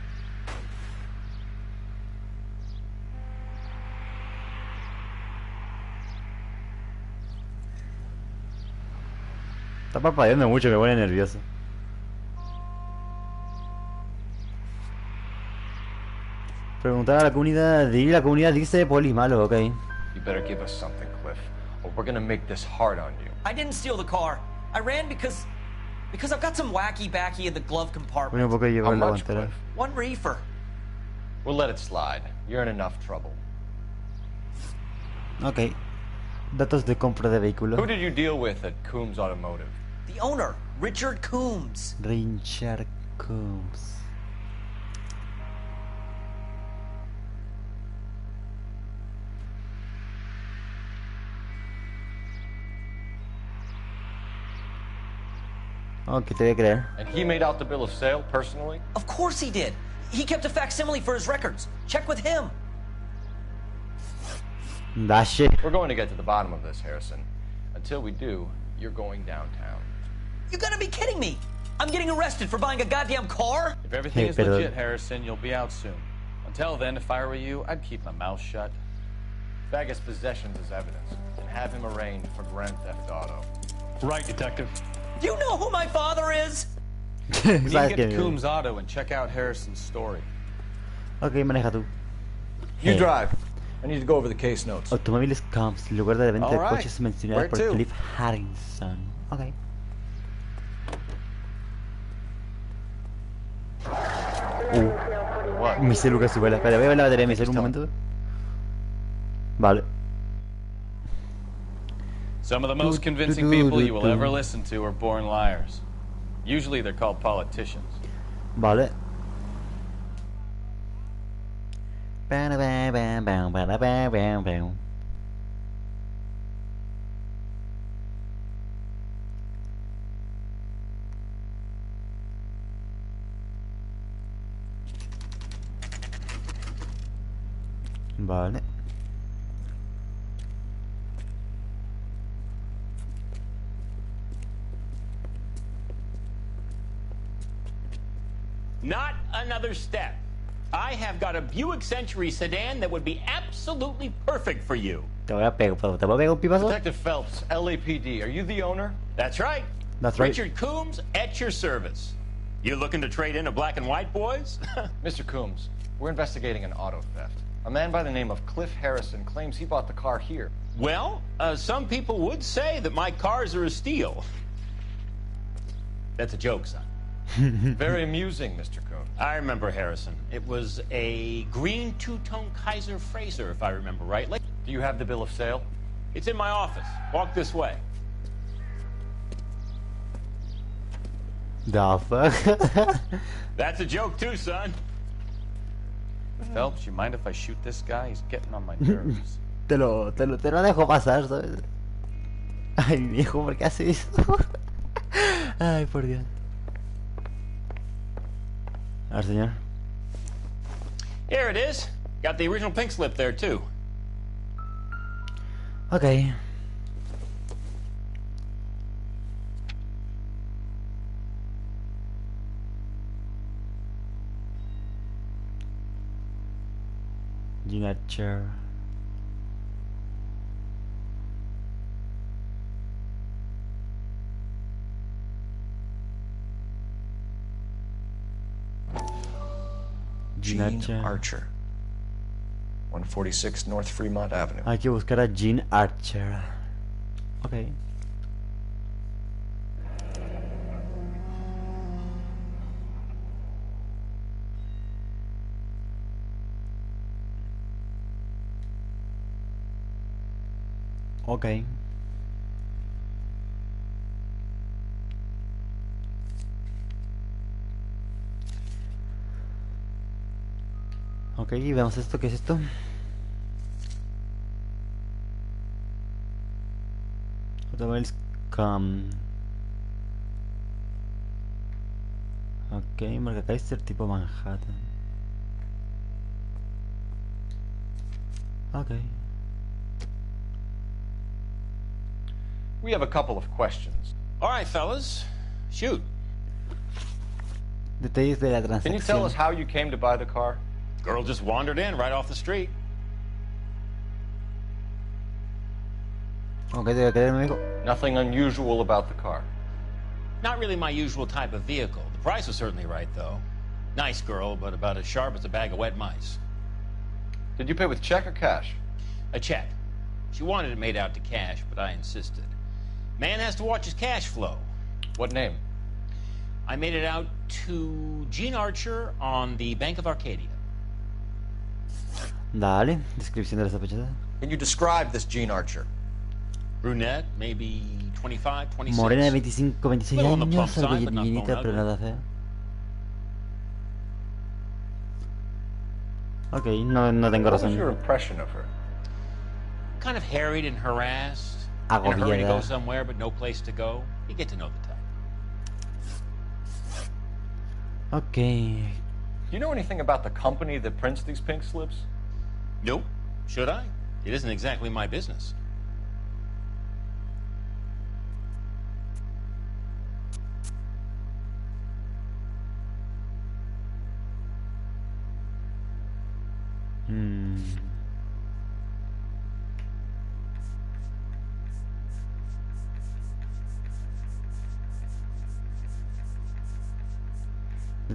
A: Está parpadeando mucho, me pone nervioso. Preguntar a la comunidad, la comunidad dice poli malo, ok.
C: You better give us something, Cliff, or we're gonna make this hard on you.
R: I didn't steal the car. I ran because I've got some wacky backy in the glove compartment.
A: Bueno, porque llevo la guantera.
R: One reefer.
C: We'll let it slide. You're in enough trouble.
A: Ok. Datos de compra de vehículo.
C: Who did you deal with at Coombs Automotive?
R: The owner, Richard Coombs.
A: Richard Coombs. Ok, te voy a creer.
C: And he made out the bill of sale personally?
R: Of course he did. He kept a facsimile for his records. Check with him.
A: That shit.
C: We're going to get to the bottom of this, Harrison. Until we do, you're going downtown.
R: You gotta be kidding me! I'm getting arrested for buying a goddamn car?
D: If everything is legit, Harrison, you'll be out soon. Until then, if I were you, I'd keep my mouth shut.
C: Vegas possessions as evidence, and have him arraigned for grand theft auto.
L: Right, detective.
R: Do you know who my father is?
D: We need to get to Coombs Auto and check out Harrison's story.
A: Ok, maneja tú.
C: You drive. I need to go over the case notes.
A: Automóviles Combs, lugar de venta de
C: All right.
A: coches mencionado
C: Where
A: por
C: to?
A: Cliff Harrison. Ok. Mi celu que sube la espera. Voy a ver la batería de mi celu un momento. Vale.
D: Some of the most convincing people you will ever listen to are born liars. Usually they're called politicians.
A: Vale. Vale.
M: Not another step. I have got a Buick Century sedan that would be absolutely perfect for you.
A: Te voy a pegar, ¿te voy a pegar un pipazo?
C: Detective Phelps, LAPD, are you the owner?
M: That's right.
A: That's right.
M: Richard Coombs at your service. You looking to trade in a black and white, boys?
C: Mr. Coombs, we're investigating an auto theft. A man by the name of Cliff Harrison claims he bought the car here.
M: Well, some people would say that my cars are a steal. That's a joke, son.
C: Very amusing, Mr. Coombs.
M: I remember Harrison. It was a green two-tone Kaiser Frazer, if I remember right.
C: Do you have the bill of sale?
M: It's in my office. Walk this way.
A: The fuck?
M: That's a joke too, son.
D: Phelps, you mind if I shoot this guy? He's getting on my nerves.
A: Te lo dejo pasar, ¿sabes? Ay, viejo, ¿por qué hace eso? Ay, por Dios. A ver, señor.
M: Here it is. Got the original pink slip there, too.
A: Ok. Gina chair.
C: Gene Archer. 146 North Fremont Avenue.
A: Hay que buscar a Gene Archer. Ok. Ok. Ok, veamos esto. ¿Qué es esto? Automobiles Cam. Ok, marca Kaiser tipo Manhattan. Ok.
C: We have a couple of questions.
M: All right, fellas. Shoot.
A: Detalles de la transacción.
C: Can you tell us how you came to buy the car?
M: Girl just wandered in right off the street.
A: Ok, debe creerme, amigo.
C: Nothing unusual about the car.
M: Not really my usual type of vehicle. The price was certainly right, though. Nice girl, but about as sharp as a bag of wet mice.
C: Did you pay with check or cash?
M: A check. She wanted it made out to cash, but I insisted. Man has to watch his cash flow.
C: What name?
M: I made it out to Gene Archer on the Bank of Arcadia.
A: Dale, descripción de la sospechosa.
C: Can you describe this Gene Archer?
M: Brunette, maybe 25, 26.
A: Morena de 25, 26 años, algo llenita, pero nada fea. Ok, no tengo razón.
C: What was your impression of her?
M: Kind of harried and harassed. In a hurry to go somewhere, but no place to go. You get to know the type.
A: Okay.
C: Do you know anything about the company that prints these pink slips?
M: Nope. Should I? It isn't exactly my business.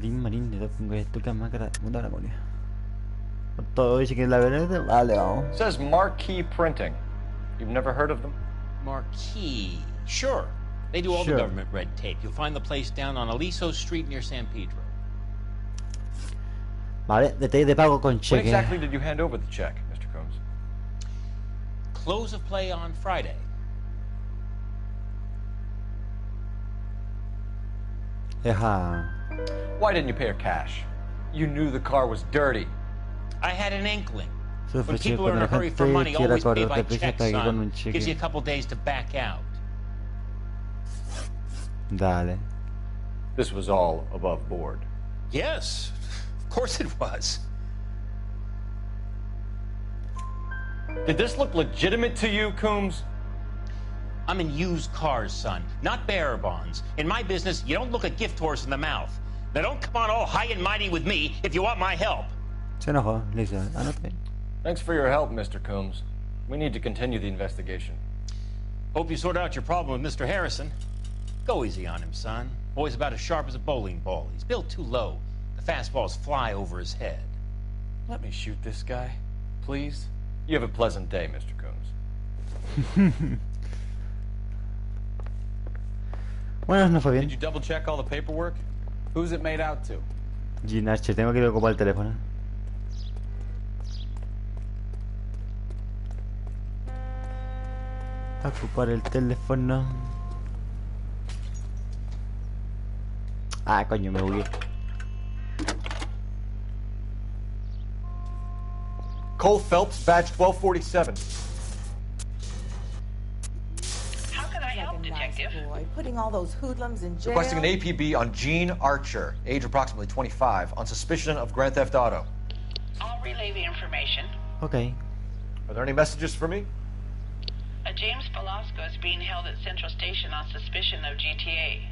A: Marín de tu cámara, muda la cola. Todo dice que es la verdad. Vale, vamos.
C: It says Marquee Printing. You've never heard of them?
M: Marquee. Sure. They do all the government red tape. You'll find the place down on Aliso Street near San Pedro.
A: Vale, detalle de pago con cheque.
C: When exactly did you hand over the check, Mr. Combs?
M: Close of play on Friday.
C: Why didn't you pay her cash? You knew the car was dirty.
M: I had an inkling. When people are in a hurry for money, always pay by check, son. Gives you a couple days to back out.
A: Dale.
C: This was all above board.
M: Yes, of course it was.
C: Did this look legitimate to you, Coombs?
M: I'm in used cars, son, not bearer bonds. In my business, you don't look a gift horse in the mouth. Now don't come on all high and mighty with me if you want my help.
A: Se enojó, Lisa.
C: Thanks for your help, Mr. Coombs. We need to continue the investigation.
M: Hope you sort out your problem with Mr. Harrison. Go easy on him, son. Boy's about as sharp as a bowling ball. He's built too low. The fastballs fly over his head.
C: Let me shoot this guy, please. You have a pleasant day, Mr. Coombs.
A: Bueno, no fue bien.
D: Did you double check all the paperwork? Who's it made out to?
A: Gene Archer, tengo que ir a ocupar el teléfono. A ocupar el teléfono. Ah, coño, me bugué.
C: Cole Phelps, badge 1247.
H: How can I help, Detective?
J: Boy, putting all those hoodlums in jail.
C: Requesting an APB on Gene Archer, age approximately 25, on suspicion of Grand Theft Auto.
H: I'll relay the information.
A: Okay.
C: Are there any messages for me?
H: A James Velasco is being held at Central Station on suspicion of GTA.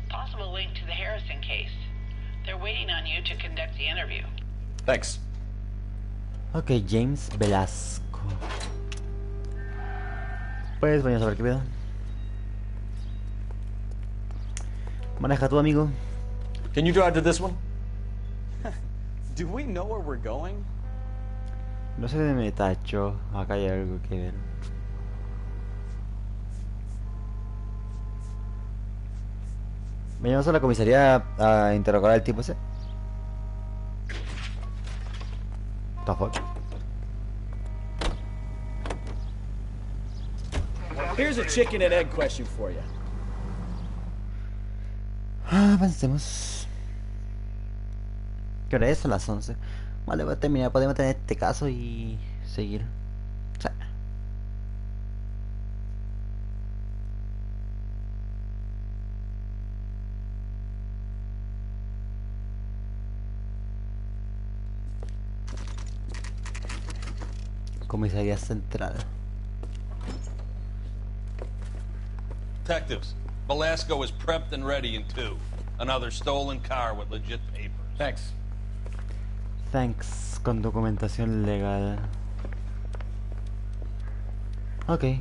H: Possible link to the Harrison case. They're waiting on you to conduct the interview.
C: Thanks.
A: Ok, James Velasco. Pues vamos a ver qué pedo. Maneja tu amigo.
C: Can you drive to this one?
D: Do we know where we're going?
A: No sé de me tacho. Acá hay algo que ver. Venimos a la comisaría a interrogar al tipo ese. The fuck?
Q: Here's a chicken and egg question for you.
A: Avancemos. ¿Qué hora es? A las 11. Vale, voy a terminar. Podemos tener este caso y seguir. O sea. Comisaría Central.
L: Detectives, Velasco is prepped and ready in 2. Another stolen car with legit papers.
I: Thanks.
A: Thanks. Con documentación legal. Ok.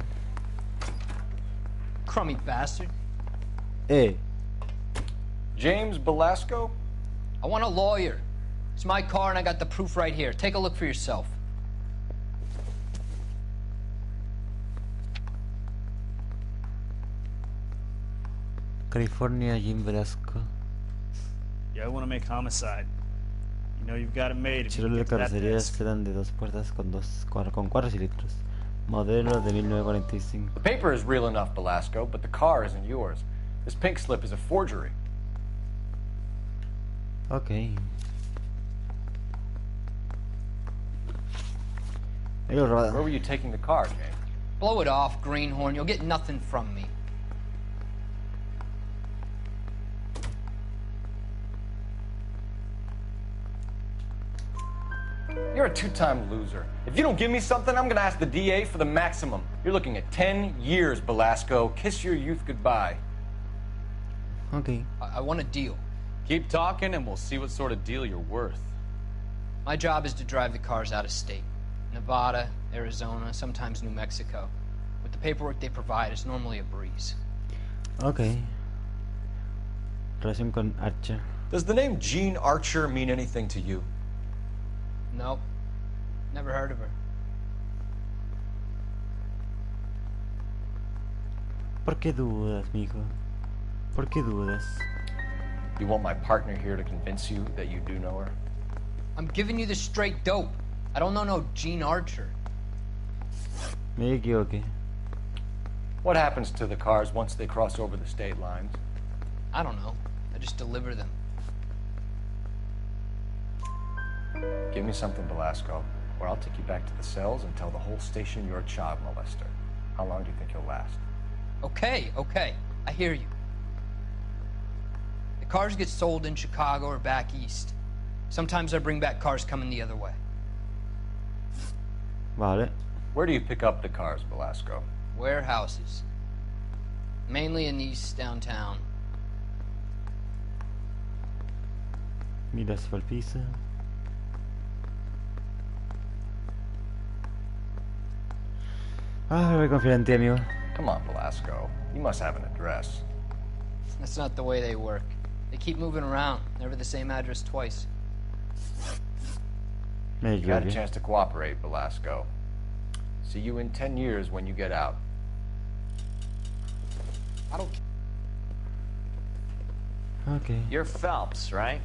R: Crummy bastard.
I: James Velasco?
R: I want a lawyer. It's my car and I got the proof right here. Take a look for yourself.
A: California, Jim Velasco.
U: Yeah, I want to make homicide. You know you've got it made if you
A: Chirol de
U: get to that
A: carrocería
U: desk.
A: sedán de 2 puertas con 4 cilindros. Modelo de 1945.
I: The paper is real enough, Velasco, but the car isn't yours. This pink slip is a forgery.
A: Ok. Where
I: were you taking the car, James?
R: Blow it off, greenhorn. You'll get nothing from me.
I: You're a 2-time loser. If you don't give me something, I'm gonna ask the DA for the maximum. You're looking at 10 years, Velasco. Kiss your youth goodbye.
A: Okay.
R: I want a deal.
D: Keep talking and we'll see what sort of deal you're worth.
R: My job is to drive the cars out of state. Nevada, Arizona, sometimes New Mexico. With the paperwork they provide, it's normally a breeze.
A: Okay. Relación con Archer.
I: Does the name Jean Archer mean anything to you?
R: Nope. Never heard of her.
A: ¿Por qué dudas, mijo? ¿Por qué dudas?
I: You want my partner here to convince you that you do know her?
R: I'm giving you the straight dope. I don't know no Jean Archer.
A: Me equivoqué.
I: What happens to the cars once they cross over the state lines?
R: I don't know. I just deliver them.
I: Give me something, Velasco, or I'll take you back to the cells and tell the whole station you're a child molester. How long do you think you'll last?
R: Okay, okay. I hear you. The cars get sold in Chicago or back east. Sometimes I bring back cars coming the other way.
A: Vale.
I: Where do you pick up the cars, Velasco?
R: Warehouses. Mainly in East downtown.
A: Miras para el piso. Ah, voy a confiar en ti, amigo.
I: Come on, Velasco. You must have an address.
R: That's not the way they work. They keep moving around, never the same address twice.
I: You got a chance to cooperate, Velasco. See you in 10 years when you get out.
R: I don't care.
A: Okay.
M: You're Phelps, right?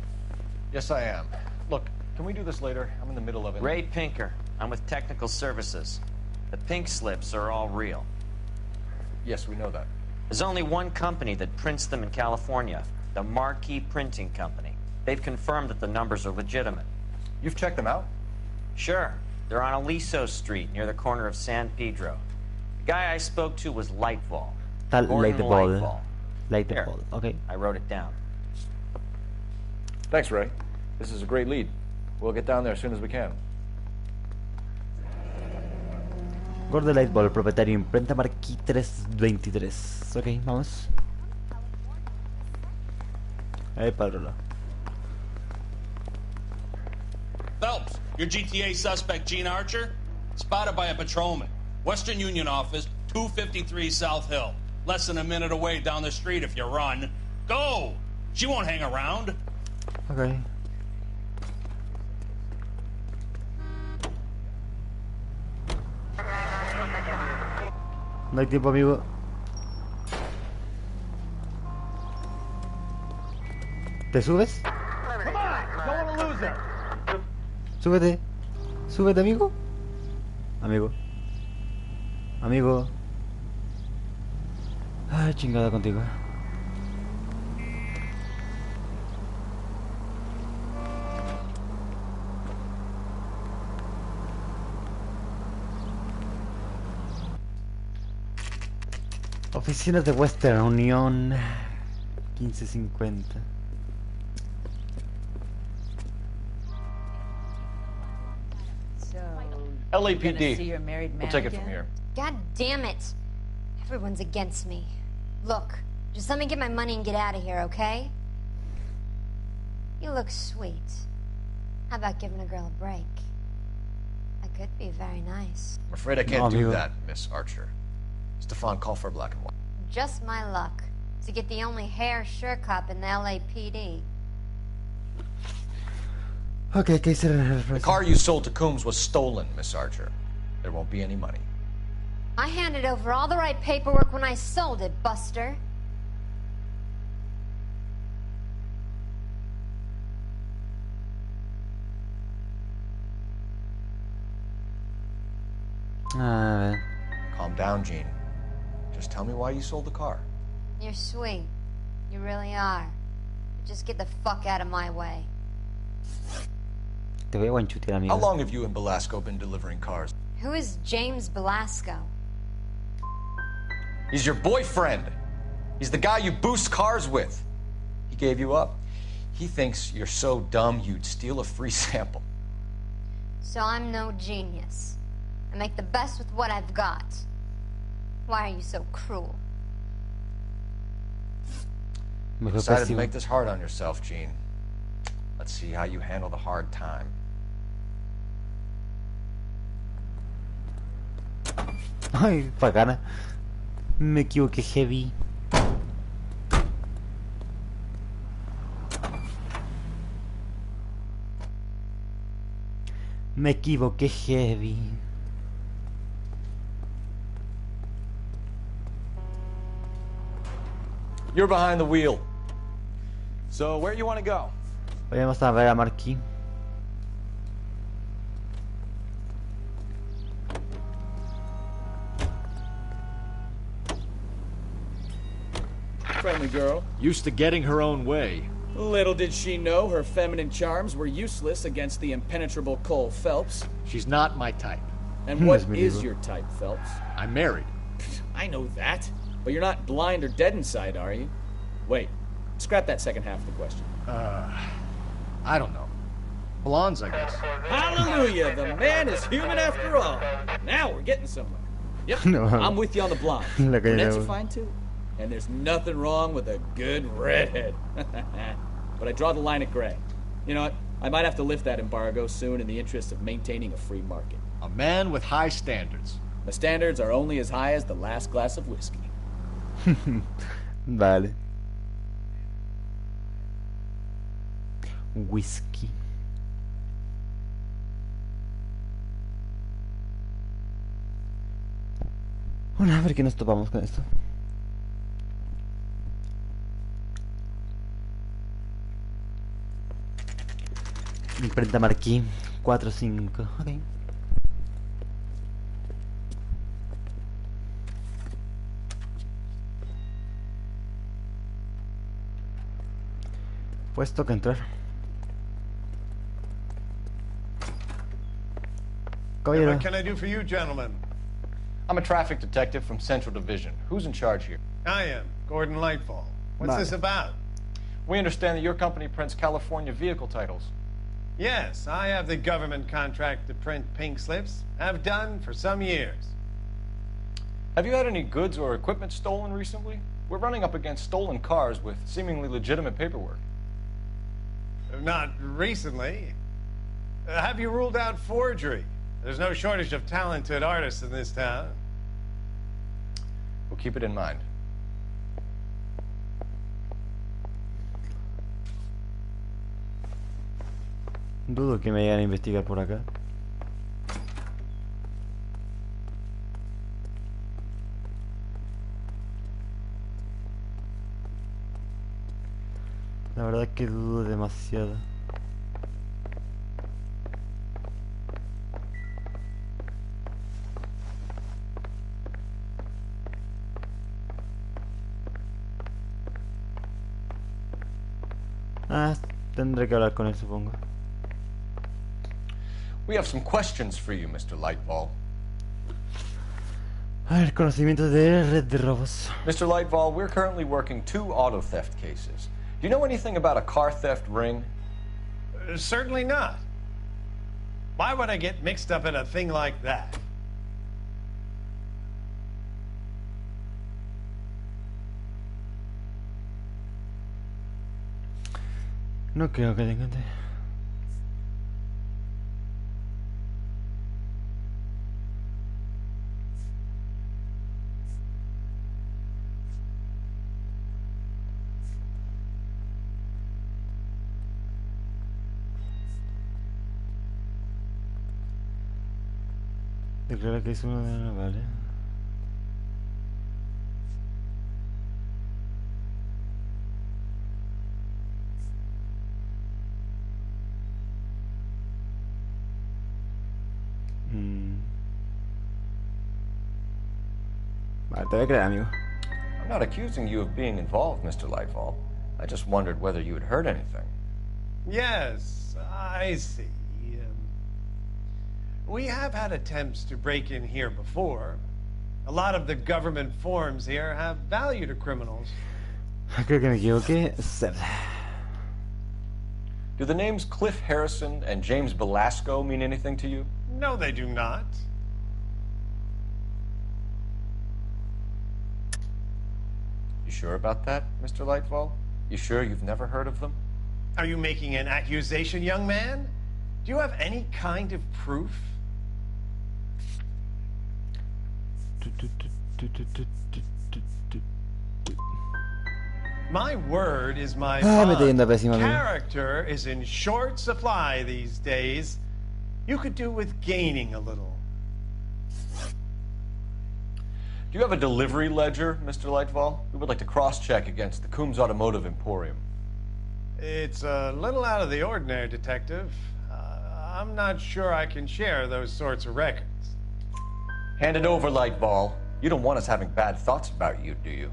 I: Yes, I am. Look, can we do this later? I'm in the middle of it.
M: Ray Pinker. I'm with Technical Services. The pink slips are all real.
I: Yes, we know that.
M: There's only one company that prints them in California, the Marquee Printing Company. They've confirmed that the numbers are legitimate.
I: You've checked them out?
M: Sure. They're on Aliso Street, near the corner of San Pedro. The guy I spoke to was Lightfall.
A: Lightfall.
M: Here,
A: Okay.
M: I wrote it down.
I: Thanks, Ray. This is a great lead. We'll get down there as soon as we can.
A: Gordo Lightball, propietario, imprenta Marquee 323. Ok, vamos. Ahí, padrolo.
L: Phelps, your GTA suspect, Jean Archer, spotted by a patrolman. Western Union office, 253 South Hill. Less than a minute away down the street if you run. Go! She won't hang around.
A: Okay. No hay tiempo, amigo. ¿Te subes? Súbete. Súbete, amigo. Amigo. Amigo. Ay, chingada contigo. Oficinas de Western Unión 1550.
C: LAPD. We'll take it from here.
N: God damn it. Everyone's against me. Look, just let me get my money and get out of here, okay? You look sweet. How about giving a girl a break? I could be very nice.
C: I'm afraid I can't do that, Miss Archer. Stefan, call for black and white.
N: Just my luck to get the only hair sure cop in the LAPD.
A: Okay, ¿qué hicieron?
C: The car you sold to Coombs was stolen, Miss Archer. There won't be any money.
N: I handed over all the right paperwork when I sold it, Buster.
C: Calm down, Jean. Just tell me why you sold the car.
N: You're sweet. You really are. But just get the fuck out of my way.
A: Te voy a guanchutear, amigo.
C: How long have you and Belasco been delivering cars?
N: Who is James Belasco?
C: He's your boyfriend. He's the guy you boost cars with. He gave you up. He thinks you're so dumb you'd steal a free sample.
N: So I'm no genius. I make the best with what I've got. Why are you so cruel?
C: You decided to make this hard on yourself, Jean. Let's see how you handle the hard time.
A: Ay, bacana. Me equivoqué heavy. Me equivoqué heavy.
C: You're behind the wheel.
G: So, where you want to go?
A: Vayamos a ver a Marquis.
Q: Friendly girl.
G: Used to getting her own way.
Q: Little did she know her feminine charms were useless against the impenetrable Cole Phelps.
G: She's not my type.
Q: And what is your type, Phelps?
G: I'm married.
Q: I know that. But you're not blind or dead inside, are you? Wait. Scrap that second half of the question.
G: I don't know. Blondes, I guess.
Q: Hallelujah! The man is human after all. Now we're getting somewhere. Yep,
A: No.
Q: I'm with you on the blonde.
A: La que
Q: Brunettes
A: ya-
Q: are fine too. And there's nothing wrong with a good redhead. But I draw the line at gray. You know what? I might have to lift that embargo soon in the interest of maintaining a free market.
G: A man with high standards.
Q: The standards are only as high as the last glass of whiskey.
A: Vale. Whisky. Bueno, a ver qué nos topamos con esto. Imprenta Marquis 4-5. Ok. Pues toca entrar. Caballero.
L: What can I do for you, gentlemen?
C: I'm a traffic detective from Central Division. Who's in charge here?
L: I am, Gordon Lightfall. What's
C: Vale.
L: this about?
C: We understand that your company prints California vehicle titles.
L: Yes, I have the government contract to print pink slips. Have done for some years.
C: Have you had any goods or equipment stolen recently? We're running up against stolen cars with seemingly legitimate paperwork.
L: Not recently. Have you ruled out forgery? There's no shortage of talented artists in this town.
C: We'll keep it in mind.
A: Dudo que me vayan a investigar por acá. La verdad que dudo demasiado. Ah, tendré que hablar con él, supongo.
C: We have some questions for you, Mr. Lightball.
A: A ver, conocimiento de red de robos.
C: Mr. Lightball, we're currently working 2 auto theft cases. Do you know anything about a car theft ring?
I: Certainly not. Why would I get mixed up in a thing like that?
A: No creo que tenga. Declara que es uno de los vale. Vale, te voy a creer, amigo.
C: I'm not accusing you of being involved, Mr. Lightball. I just wondered whether you had heard anything.
I: Yes, I see. We have had attempts to break in here before. A lot of the government forms here have value to criminals.
A: Creo que me equivoqué.
C: Do the names Cliff Harrison and James Belasco mean anything to you?
I: No, they do not.
C: You sure about that, Mr. Lightfall? You sure you've never heard of them?
I: Are you making an accusation, young man? Do you have any kind of proof? My word is my bond. Character is in short supply these days. You could do with gaining a little.
C: Do you have a delivery ledger, Mr. Lightfall? We would like to cross-check against the Coombs Automotive Emporium.
I: It's a little out of the ordinary, Detective. I'm not sure I can share those sorts of records.
C: Hand it over, Lightball. You don't want us having bad thoughts about you, do you?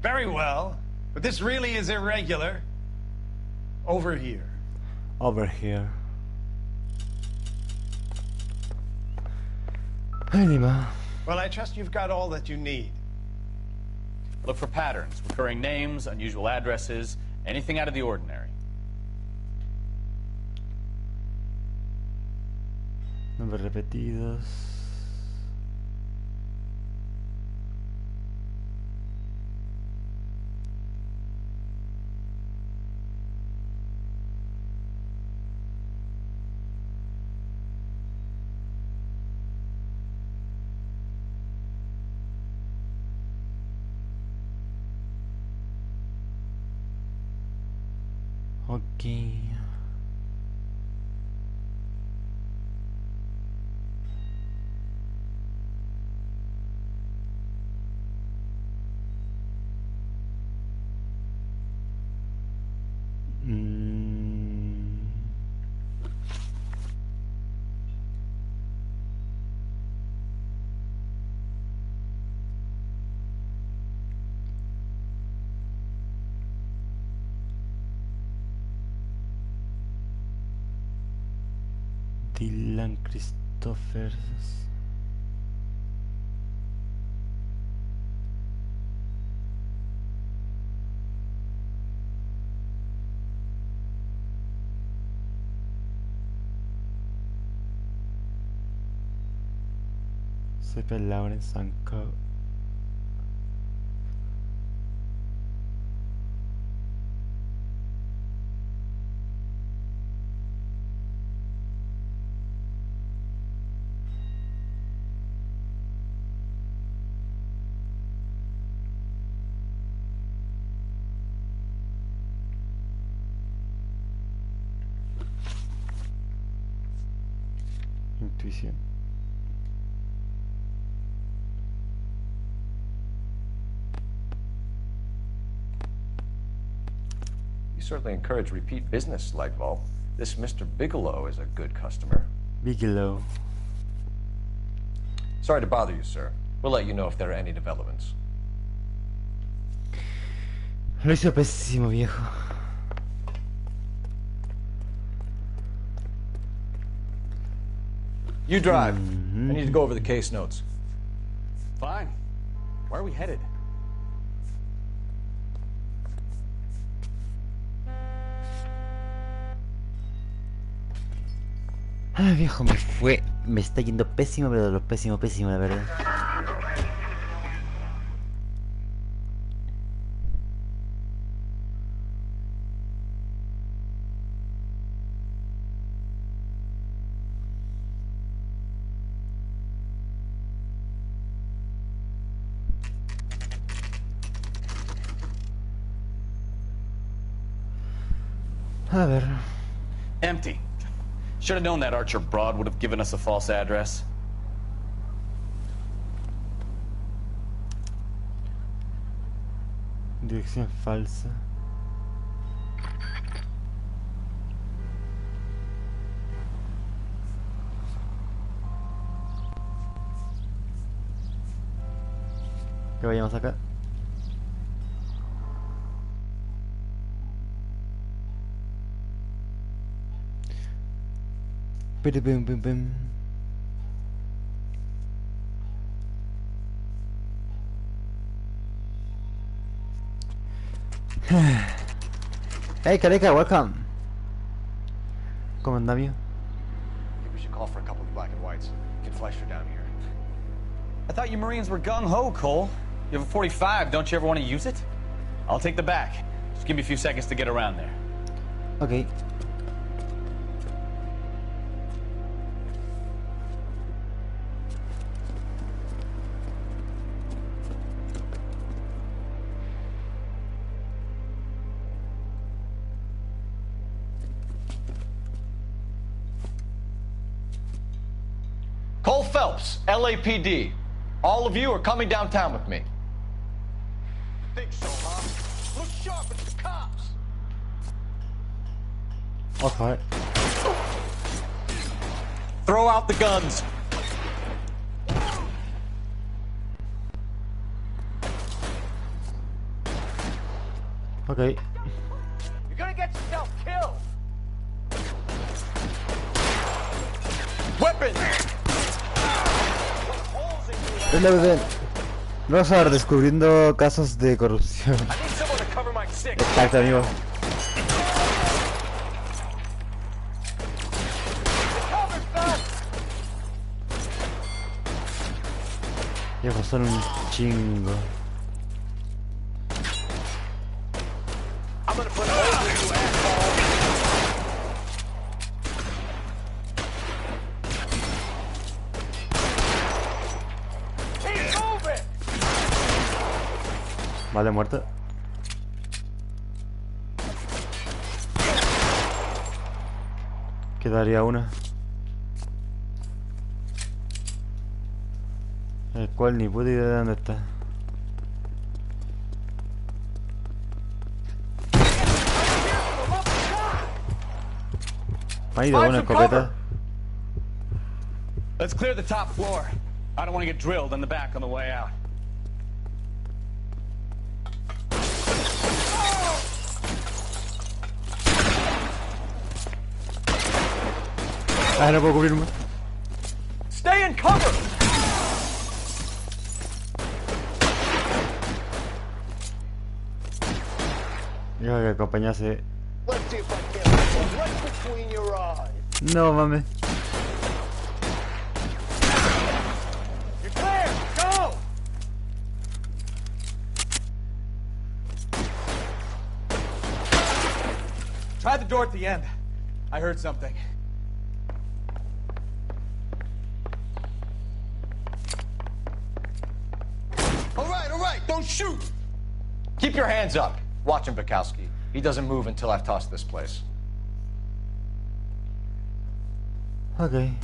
I: Very well, but this really is irregular. Over here.
A: Over here. Anima.
I: Well, I trust you've got all that you need.
D: Look for patterns, recurring names, unusual addresses, anything out of the ordinary.
A: Nombres repetidos. Okay. Dylan Christophers. Sepe Lauren Sanko. Intuición.
C: certainly encourage repeat business, Lightbulb. This Mr. Bigelow is a good customer.
A: Bigelow.
C: Sorry to bother you, sir. We'll let you know if there are any developments.
A: Lo hizo pésimo, viejo.
C: You drive. I need to go over the case notes.
G: Fine. Where are we headed?
A: Ah, viejo, me está yendo pésimo, pero de lo pésimo, la verdad. A ver.
D: Empty. Should have known that Archer broad would have given us a false address.
A: Dirección falsa. Que vayamos acá. Pim, pim, pim, pim. Hey, Kareka, welcome. ¿Cómo anda, amigo?
C: I think we should call for a couple of black and whites. Get Fleischer down here.
D: I thought you Marines were gung-ho, Cole. You have a 45, don't you ever want to use it? I'll take the back. Just give me a few seconds to get around there.
A: Okay.
C: Cole Phelps, LAPD. All of you are coming downtown with me.
P: Think so, huh? Look sharp, it's the cops.
A: Okay.
D: Throw out the guns.
A: Okay.
P: You're gonna get yourself killed.
C: Weapons!
A: Es la verdad. Droxar descubriendo casos de corrupción. Exacto, amigo. Viejo, son un chingo. Vale, muerto. Quedaría una. El cual ni pude idea de dónde está. Ahí de una escopeta.
D: Let's clear the top floor. I don't want to get drilled in the back on the way out.
A: Ah, no puedo cubrirme.
C: Stay in cover!
A: Yo que acompañase. No mames.
P: You're clear! Go!
G: Try the door at the end. I heard something.
C: All right, don't shoot! Keep your hands up. Watch him, Bukowski. He doesn't move until I've tossed this place.
A: Okay.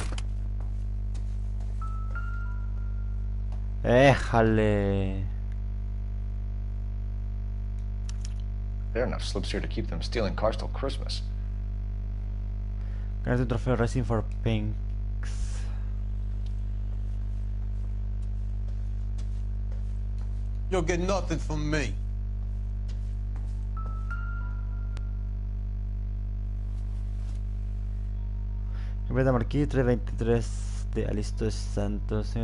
A: Éjale.
C: There are enough slips here to keep them stealing cars till Christmas.
A: Ganate un trofeo racing for Pinks.
P: You'll get nothing from me.
A: Beta Marquis 323 de Alisto Santos.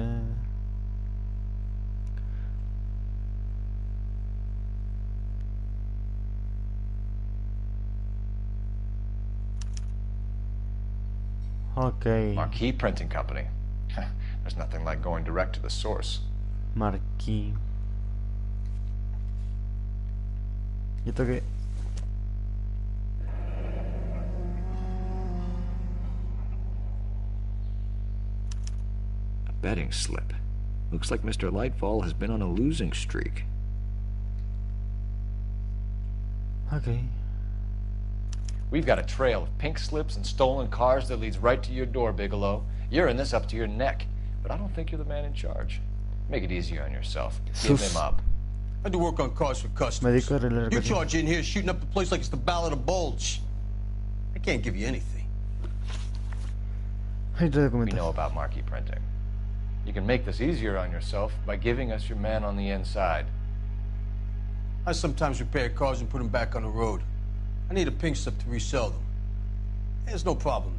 A: Okay.
C: Marquis Printing Company. There's nothing like going direct to the source.
A: Marquis. ¿Y esto qué?
C: A betting slip. Looks like Mr. Lightfall has been on a losing streak.
A: Okay.
C: We've got a trail of pink slips and stolen cars that leads right to your door, Bigelow. You're in this up to your neck, but I don't think you're the man in charge. Make it easier on yourself. Give him up.
P: I do work on cars for customers. You charge in here shooting up the place like it's the Ballad of Bulge. I can't give you anything.
C: We know about Marquis Printing. You can make this easier on yourself by giving us your man on the inside.
P: I sometimes repair cars and put them back on the road. I need a pink slip to resell them. There's no problem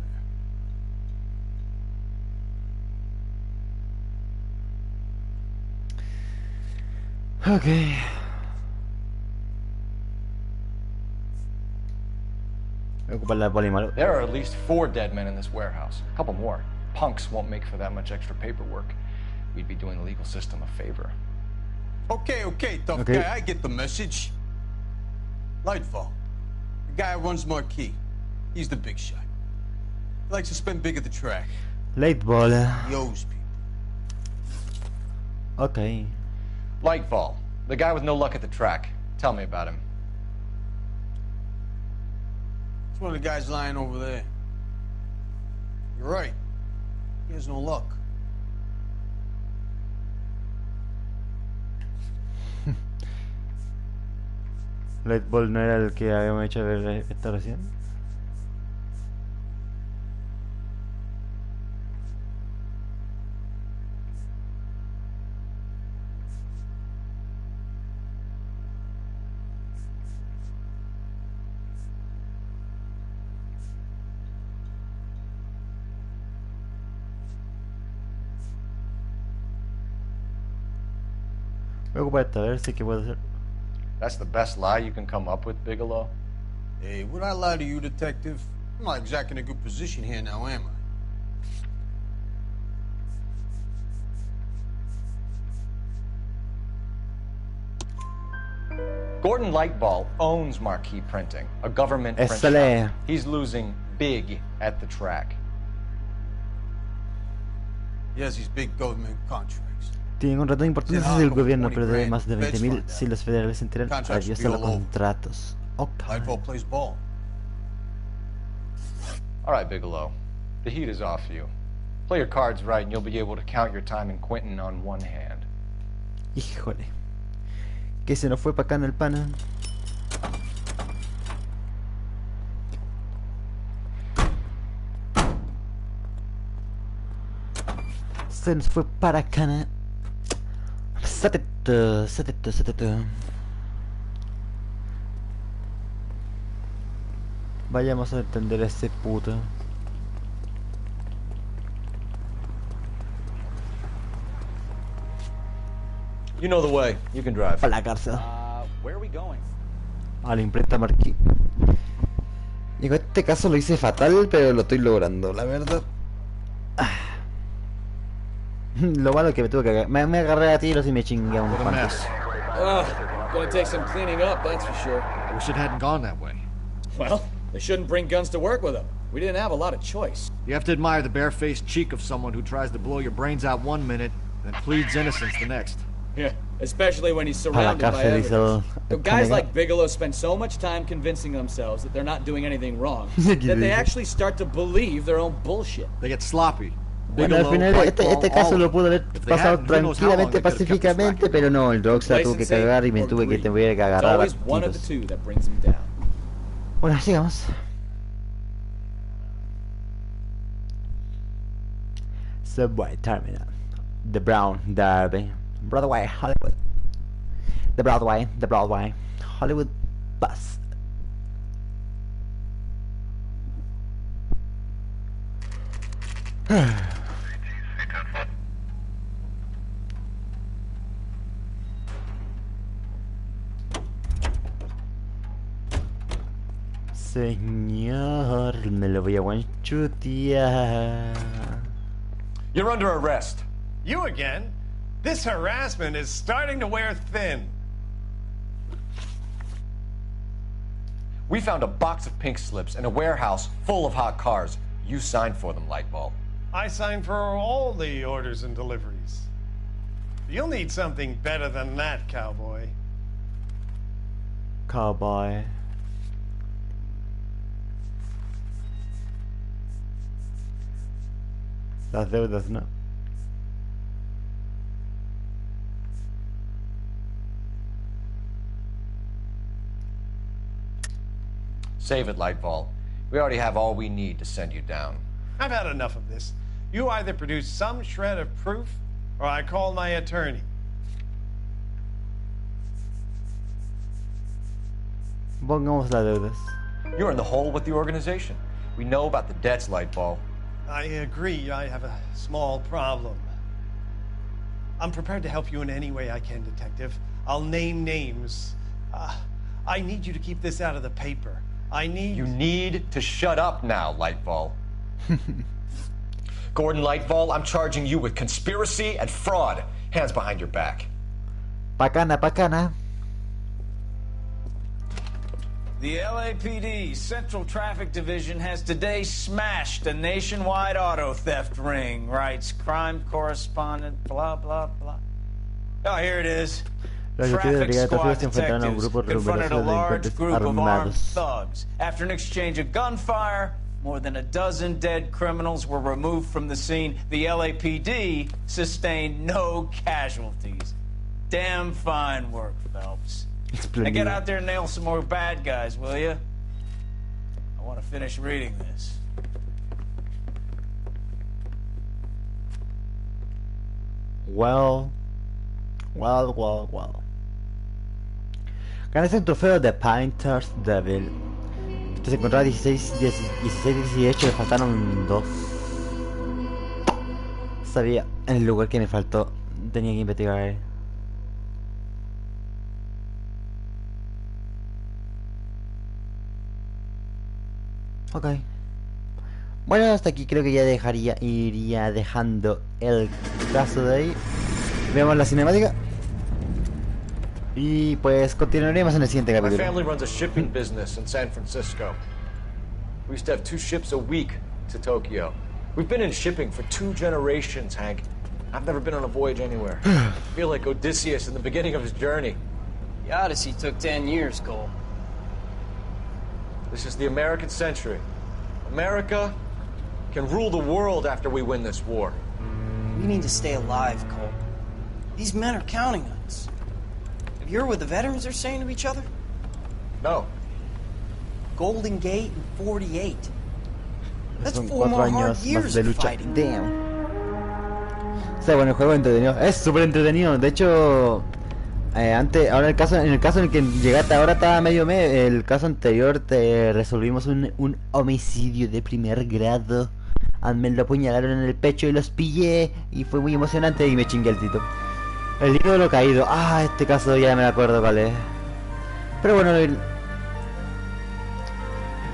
P: there.
A: Okay.
C: There are at least 4 dead men in this warehouse. A couple more. Punks won't make for that much extra paperwork. We'd be doing the legal system a favor.
P: Okay, tough guy. I get the message. Lightfall. The guy who runs Marquis. He's the big shot. He likes to spend big at the track.
A: Lightball.
P: He owes people.
A: Okay.
C: Lightfall. The guy with no luck at the track. Tell me about him.
P: It's one of the guys lying over there. You're right. He has no luck.
A: Lightball no era el que habíamos hecho ver esta recién. Voy a ocupar esta, a ver si qué puedo hacer.
C: That's the best lie you can come up with, Bigelow?
P: Hey, would I lie to you, detective? I'm not exactly in a good position here now, am
C: I? Gordon Lightball owns Marquis Printing, a government print shop. He's losing big at the track.
P: He has these big government contracts.
A: Tienen contratos importantes del gobierno, pero debe más de 20.000 si los federales se enteran. Adiós a los contratos. Okay.
P: Lightfall plays ball.
C: All right, Bigelow. The heat is off you. Play your cards right, and you'll be able to count your time in Quentin on one hand.
A: Híjole. Que se nos fue para acá en el pana. Se nos fue para acá. Satete. Vayamos a entender a ese puto.
C: You know the way. You can drive.
A: A la cárcel.
Q: Where are we going?
A: A la imprenta Marquis. Y en este caso lo hice fatal, pero lo estoy logrando, la verdad. Lo malo es que me tuve que me agarré a tiros y me chingué a unos cuantos.
Q: Gonna take some cleaning up, that's for sure.
G: I wish it hadn't gone that way.
Q: Well, they shouldn't bring guns to work with them. We didn't have a lot of choice.
G: You have to admire the barefaced cheek of someone who tries to blow your brains out one minute, then pleads innocence the next.
Q: Yeah, especially when he's surrounded by evidence. So guys like Bigelow spend so much time convincing themselves that they're not doing anything wrong that they actually start to believe their own bullshit.
G: They get sloppy.
A: Bueno, al final este caso lo pudo haber pasado tranquilamente, pacíficamente, pero no, el Droxar tuvo que cagar y me tuve que agarrar a tiros. Bueno, sigamos. Subway Terminal. The Brown Derby. Broadway, Hollywood. The Broadway, Hollywood bus. Señor, me lo voy a guanchutear.
I: You're under arrest. You again? This harassment is starting to wear thin.
C: We found a box of pink slips in a warehouse full of hot cars. You signed for them, Lightball.
I: I signed for all the orders and deliveries. You'll need something better than that, cowboy.
A: Cowboy. Las deudas, no.
C: Save it, Lightball. We already have all we need to send you down.
I: I've had enough of this. You either produce some shred of proof, or I call my attorney.
A: Pongamos las deudas.
C: You're in the hole with the organization. We know about the debts, Lightball.
I: I agree. I have a small problem. I'm prepared to help you in any way I can, Detective. I'll name names. I need you to keep this out of the paper. You
C: need to shut up now, Lightball. Gordon Lightball, I'm charging you with conspiracy and fraud. Hands behind your back.
A: Bacana, bacana.
B: The LAPD Central Traffic Division has today smashed a nationwide auto theft ring, writes crime correspondent, blah, blah, blah. Oh, here it is. Traffic squad detectives confronted a large group of armed thugs. After an exchange of gunfire, more than a dozen dead criminals were removed from the scene. The LAPD sustained no casualties. Damn fine work, Phelps. Now get out there and nail some more bad guys, will you? I want to finish reading this.
A: Well. Ganaste un trofeo de Painter's Devil. Este se encontraba 16 y 18, le faltaron 2. Sabía el lugar que me faltó. Tenía que investigar. Ok. Bueno, hasta aquí creo que ya iría dejando el caso de ahí. Veamos la cinemática. Y pues continuaremos en el siguiente capítulo.
C: My family runs a shipping business in San Francisco. We used to have 2 ships a week to Tokyo. We've been in shipping for 2 generations, Hank. I've never been on a voyage anywhere. I feel like Odysseus in the beginning of his journey.
R: The Odyssey took 10 years, Cole.
C: This is the American century. America can rule the world after we win this war.
E: We need to stay alive, Cole. These men are counting on us. Have you heard what the veterans are saying to each other?
C: No.
E: Golden Gate and 48. That's 4 more hard years of fighting.
A: Damn. O sea, bueno, el juego es entretenido. Es súper entretenido. De hecho, ahora en el caso en el que llegaste ahora estaba medio el caso anterior te resolvimos un homicidio de primer grado. Me lo apuñalaron en el pecho y los pillé y fue muy emocionante y me chingué el tito. El libro de lo caído. Este caso ya me acuerdo cuál es. Pero bueno,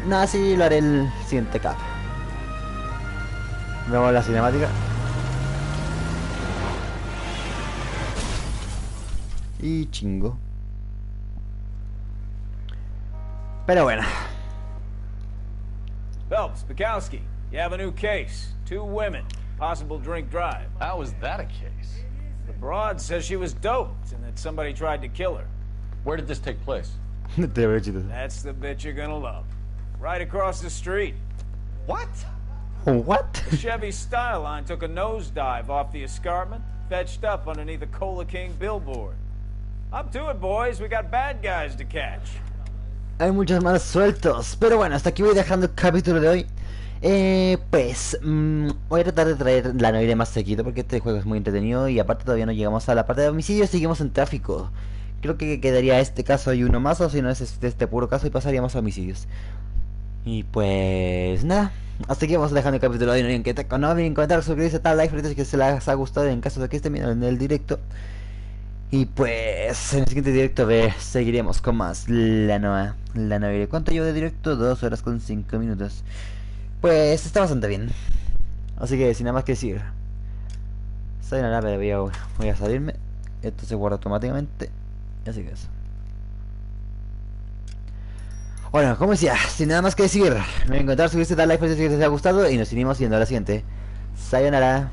A: nada, sí lo haré el siguiente cap. Vemos la cinemática. Y chingo. Pero bueno.
B: Phelps, Bukowski, you have a new case. 2 women, possible drink drive.
D: How is that a case?
B: The broad says she was doped and that somebody tried to kill her.
D: Where did this take place?
B: That's the bit you're gonna love. Right across the street.
D: What?
A: What?
B: The Chevy Style Line took a nosedive off the escarpment, fetched up underneath the Cola King billboard. Up to it, boys. We got bad guys to catch.
A: Hay muchos malos sueltos. Pero bueno, hasta aquí voy dejando el capítulo de hoy. Voy a tratar de traer la Noire más seguido porque este juego es muy entretenido y aparte todavía no llegamos a la parte de homicidios, seguimos en tráfico. Creo que quedaría este caso y uno más, o si no es este puro caso y pasaríamos a homicidios. Y pues nada, hasta aquí vamos dejando el capítulo de hoy. No olviden comentar, suscribirse, dar like, que se les ha gustado en caso de que estén viendo en el directo. Y pues en el siguiente directo seguiremos con más la Noire. ¿Cuánto llevo de directo? 2 horas con 5 minutos. Pues está bastante bien. Así que sin nada más que decir, sayonara, voy a salirme. Esto se guarda automáticamente. Así que eso. Bueno, como decía, sin nada más que decir, me voy a encontrar, suscribirse, dar like si les ha gustado y nos seguimos viendo a la siguiente. Sayonara.